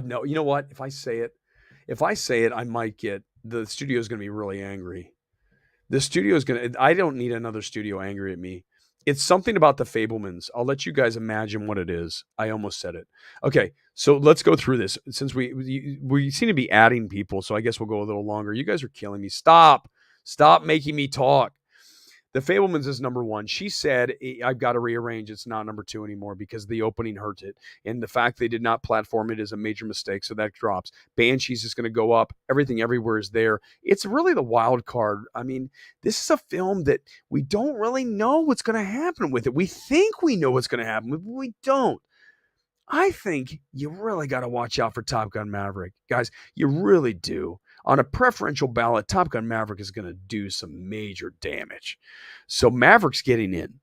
No, you know what? If I say it, I might get... The studio is going to be really angry. The studio is going to... I don't need another studio angry at me. It's something about The Fablemans. I'll let you guys imagine what it is. I almost said it. Okay, so let's go through this. Since we seem to be adding people, so I guess we'll go a little longer. You guys are killing me. Stop making me talk. The Fablemans is number 1. She said, I've got to rearrange. It's not number 2 anymore because the opening hurt it. And the fact they did not platform it is a major mistake. So that drops. Banshees is going to go up. Everything Everywhere is there. It's really the wild card. I mean, this is a film that we don't really know what's going to happen with it. We think we know what's going to happen, but we don't. I think you really got to watch out for Top Gun Maverick. Guys, you really do. On a preferential ballot, Top Gun Maverick is going to do some major damage. So Maverick's getting in.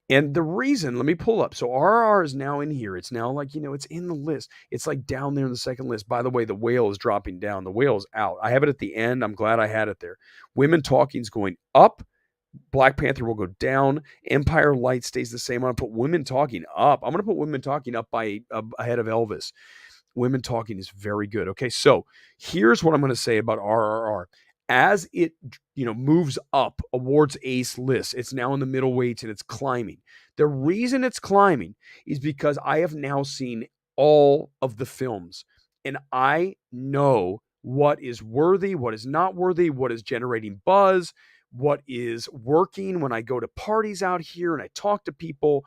And the reason, let me pull up. So RR is now in here. It's now like, it's in the list. It's like down there in the second list. By the way, The Whale is dropping down. The Whale is out. I have it at the end. I'm glad I had it there. Women Talking's going up. Black Panther will go down. Empire Light stays the same. I'm going to put Women Talking up. I'm going to put Women Talking up by ahead of Elvis. Women Talking is very good. Okay, so here's what I'm going to say about RRR. As it, moves up awards ace list, it's now in the middleweights and it's climbing. The reason it's climbing is because I have now seen all of the films and I know what is worthy, what is not worthy, what is generating buzz, what is working when I go to parties out here and I talk to people.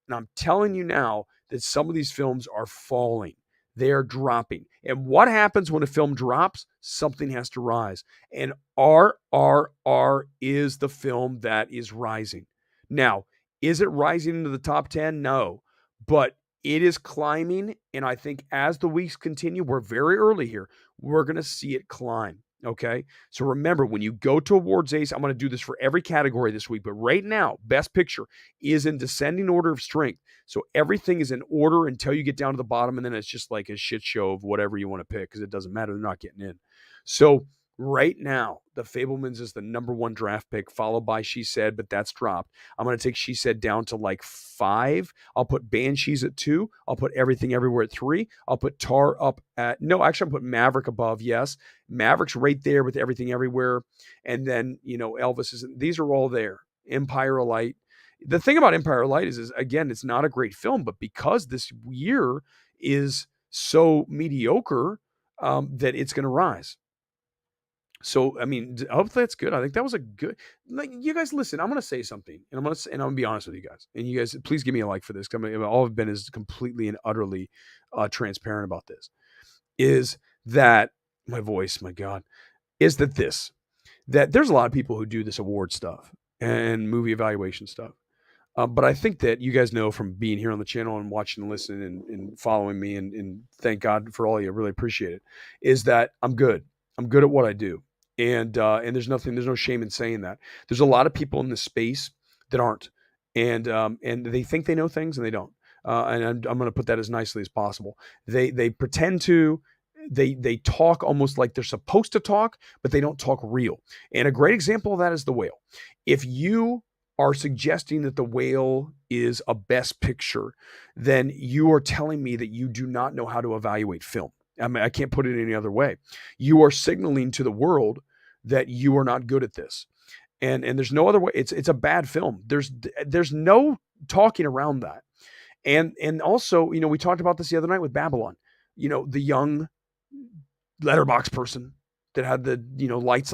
And I'm telling you now that some of these films are falling. They're dropping. And what happens when a film drops? Something has to rise. And RRR is the film that is rising. Now, is it rising into the top 10? No. But it is climbing. And I think as the weeks continue, we're very early here, we're going to see it climb. Okay. So remember, when you go to Awards Ace, I'm going to do this for every category this week. But right now, Best Picture is in descending order of strength. So everything is in order until you get down to the bottom. And then it's just like a shit show of whatever you want to pick because it doesn't matter. They're not getting in. So right now, The Fablemans is the number one draft pick, followed by She Said, but that's dropped. I'm going to take She Said down to like 5. I'll put Banshees at 2. I'll put Everything Everywhere at 3. I'll put Tar up at, no, actually, I'll put Maverick above, yes. Maverick's right there with Everything Everywhere. And then, Elvis isn't, these are all there. Empire of Light. The thing about Empire of Light is again, it's not a great film, but because this year is so mediocre, that it's going to rise. So, I mean, hopefully that's good. I think that was a good, like, you guys listen, I'm going to say something and I'm going to be honest with you guys, and you guys, please give me a like for this. All I've been is completely and utterly transparent about this, is that my voice, my God, is that there's a lot of people who do this award stuff and movie evaluation stuff. But I think that you guys know from being here on the channel and watching and listening and following me, and thank God for all of you, I really appreciate it, is that I'm good. I'm good at what I do. And there's no shame in saying that. There's a lot of people in this space that aren't. And they think they know things and they don't. And I'm going to put that as nicely as possible. They pretend to, they talk almost like they're supposed to talk, but they don't talk real. And a great example of that is The Whale. If you are suggesting that The Whale is a best picture, then you are telling me that you do not know how to evaluate film. I mean, I can't put it any other way. You are signaling to the world that you are not good at this. And there's no other way. It's a bad film. There's no talking around that. And also, we talked about this the other night with Babylon. The young letterbox person that had the,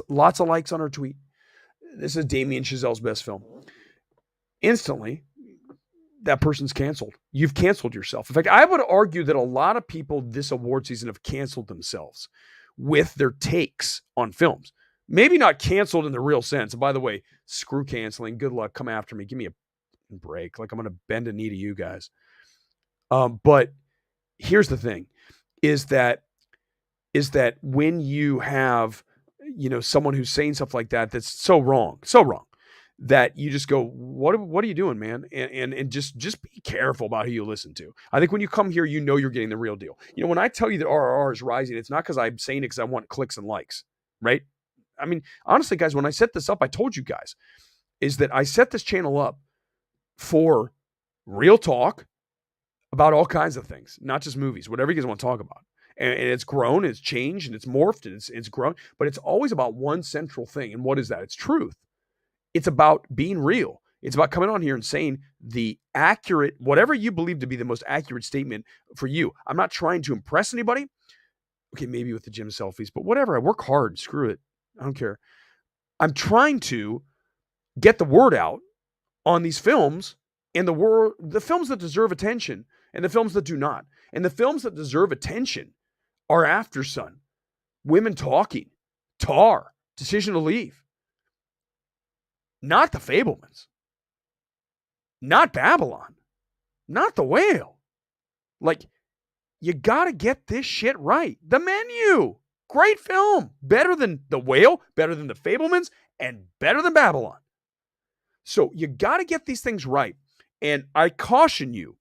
lots of likes on her tweet. This is Damien Chazelle's best film. Instantly, that person's canceled. You've canceled yourself. In fact, I would argue that a lot of people this award season have canceled themselves with their takes on films. Maybe not canceled in the real sense. And by the way, screw canceling. Good luck. Come after me. Give me a break. Like, I'm going to bend a knee to you guys. But here's the thing, is that when you have, someone who's saying stuff like that, that's so wrong, that you just go, what are you doing, man? And just be careful about who you listen to. I think when you come here, you're getting the real deal. When I tell you that RRR is rising, it's not because I'm saying it because I want clicks and likes, right? I mean, honestly, guys, when I set this up, I told you guys, is that I set this channel up for real talk about all kinds of things, not just movies, whatever you guys want to talk about. And it's grown, it's changed, and it's morphed, and it's grown, but it's always about one central thing. And what is that? It's truth. It's about being real. It's about coming on here and saying the accurate, whatever you believe to be the most accurate statement for you. I'm not trying to impress anybody. Okay, maybe with the gym selfies, but whatever. I work hard. Screw it. I don't care. I'm trying to get the word out on these films, and the films that deserve attention and the films that do not. And the films that deserve attention are Aftersun, Women Talking, Tar, Decision to Leave. Not The Fablemans. Not Babylon. Not The Whale. Like, you got to get this shit right. The Menu. Great film. Better than The Whale, better than The Fablemans, and better than Babylon. So you got to get these things right. And I caution you,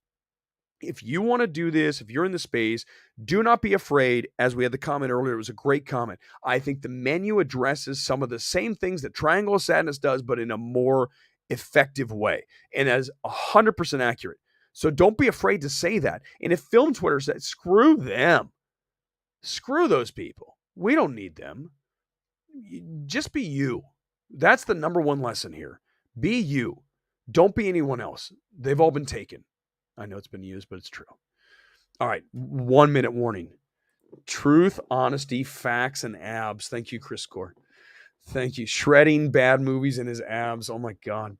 if you want to do this, if you're in the space, do not be afraid. As we had the comment earlier, it was a great comment. I think The Menu addresses some of the same things that Triangle of Sadness does, but in a more effective way, and as 100% accurate. So don't be afraid to say that. And if Film Twitter says, screw them, screw those people, we don't need them. Just be you. That's the number one lesson here. Be you. Don't be anyone else. They've all been taken. I know it's been used, but it's true. All right. 1 minute warning. Truth, honesty, facts, and abs. Thank you, Chris Gore. Thank you. Shredding bad movies in his abs. Oh my God.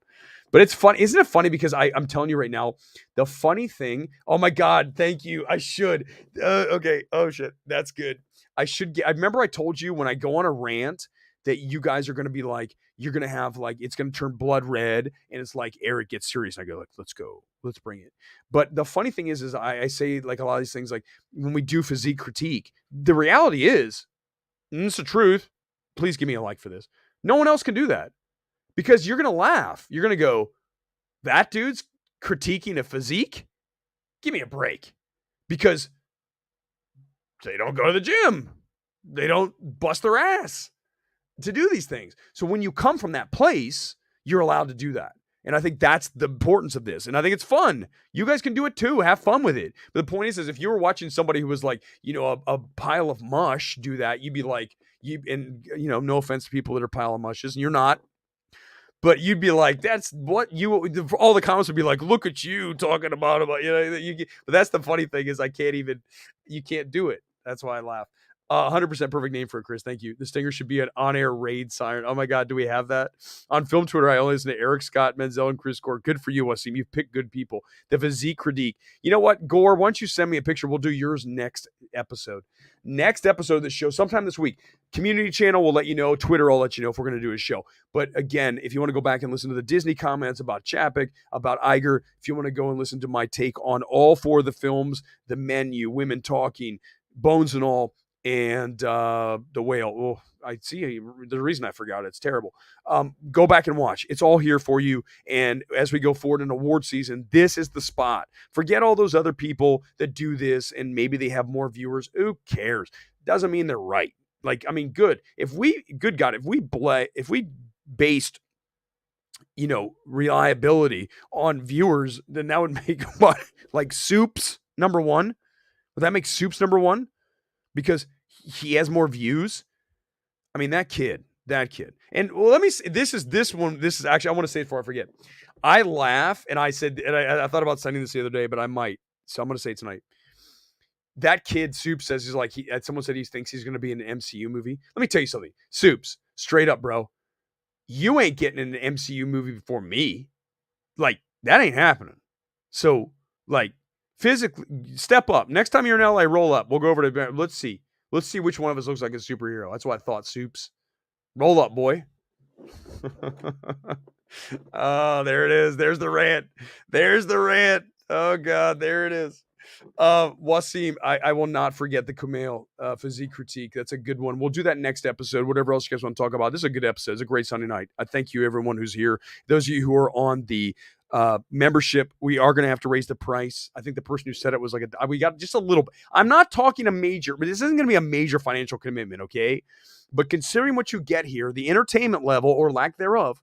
But it's fun. Isn't it funny? Because I'm telling you right now, the funny thing. Oh my God. Thank you. I should. Okay. Oh shit. That's good. I remember I told you when I go on a rant that you guys are going to be like, you're going to have like, it's going to turn blood red. And it's like, Eric gets serious. And I go like, let's go. Let's bring it. But the funny thing is I say like a lot of these things, like when we do physique critique, the reality is, and it's the truth, Please give me a like for this. No one else can do that because you're going to laugh. You're going to go, that dude's critiquing a physique? Give me a break. Because they don't go to the gym. They don't bust their ass to do these things. So when you come from that place, you're allowed to do that. And I think that's the importance of this. And I think it's fun. You guys can do it too. Have fun with it. But the point is if you were watching somebody who was like, a pile of mush do that, you'd be like, no offense to people that are pile of mushes, and you're not. But you'd be like, that's what all the comments would be like, look at you talking about, but that's the funny thing is you can't do it. That's why I laugh. 100% perfect name for it, Chris. Thank you. The Stinger should be an on-air raid siren. Oh my God, do we have that? On Film Twitter, I only listen to Eric, Scott, Menzel, and Chris Gore. Good for you, Wasim. You've picked good people. The Physique critique. You know what, Gore, why don't you send me a picture? We'll do yours next episode. Next episode of the show, sometime this week. Community channel will let you know. Twitter will let you know if we're going to do a show. But again, if you want to go back and listen to the Disney comments about Chapek, about Iger, if you want to go and listen to my take on all four of the films, The Menu, Women Talking, Bones and All, and The Whale. Oh, I see the reason I forgot. It's terrible. Go back and watch. It's all here for you. And as we go forward in award season, this is the spot. Forget all those other people that do this and maybe they have more viewers. Who cares? Doesn't mean they're right. Good. If we based, reliability on viewers, then that would make what? Like Soups number one? Would that make Soups number one? Because he has more views. I mean, that kid. And let me say, this is actually, I want to say it before I forget. I laugh and I said, and I thought about sending this the other day, but I might. So I'm going to say it tonight. That kid, Soups, says he's like, someone said he thinks he's going to be in an MCU movie. Let me tell you something. Soups, straight up, bro. You ain't getting in an MCU movie before me. That ain't happening. So, physically, step up. Next time you're in LA, roll up. We'll go over to, let's see which one of us looks like a superhero. That's what I thought, Soups. Roll up, boy. Oh, there it is. There's the rant. Oh, God, there it is. Wasim, I will not forget the Kumail physique critique. That's a good one. We'll do that next episode. Whatever else you guys want to talk about. This is a good episode. It's a great Sunday night. I thank you, everyone who's here. Those of you who are on the membership, we are going to have to raise the price. I think the person who said it was like we got just a little bit. I'm not talking a major, but this isn't going to be a major financial commitment, okay? But considering what you get here, the entertainment level or lack thereof,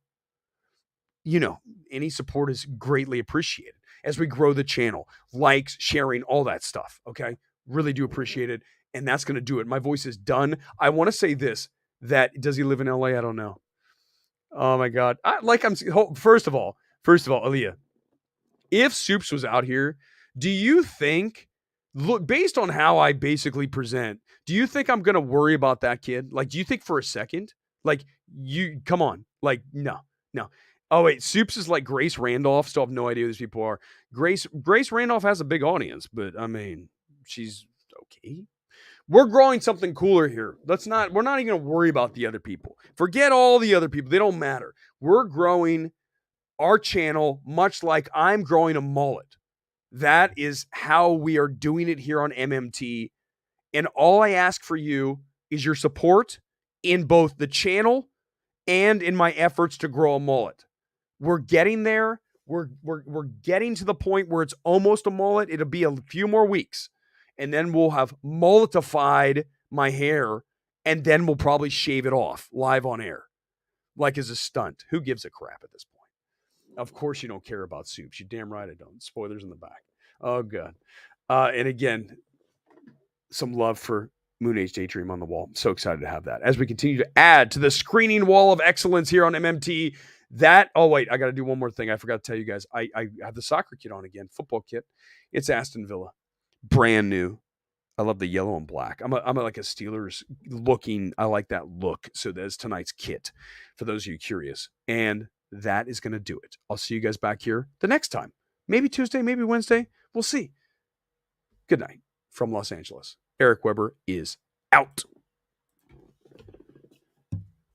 any support is greatly appreciated as we grow the channel, likes, sharing, all that stuff. Okay. Really do appreciate it. And that's going to do it. My voice is done. I want to say this, that does he live in LA? I don't know. Oh my God. First of all, Aaliyah, if Soups was out here, do you think, look, based on how I basically present, do you think I'm going to worry about that kid? Do you think for a second, come on, no. Oh, wait, Soups is like Grace Randolph. Still have no idea who these people are. Grace Randolph has a big audience, but I mean, she's okay. We're growing something cooler here. We're not even going to worry about the other people. Forget all the other people. They don't matter. We're growing our channel much like I'm growing a mullet. That is how we are doing it here on MMT. And all I ask for you is your support in both the channel and in my efforts to grow a mullet. We're getting there. We're getting to the point where it's almost a mullet. It'll be a few more weeks. And then we'll have mulletified my hair. And then we'll probably shave it off live on air. As a stunt. Who gives a crap at this point? Of course you don't care about Soups. You're damn right I don't. Spoilers in the back. Oh, God. And again, some love for Moon Age Daydream on the wall. I'm so excited to have that. As we continue to add to the screening wall of excellence here on MMT, I got to do one more thing. I forgot to tell you guys. I have the soccer kit on again, football kit. It's Aston Villa, brand new. I love the yellow and black. I'm like a Steelers looking. I like that look. So there's tonight's kit for those of you curious. And that is going to do it. I'll see you guys back here the next time. Maybe Tuesday, maybe Wednesday. We'll see. Good night from Los Angeles. Erick Weber is out.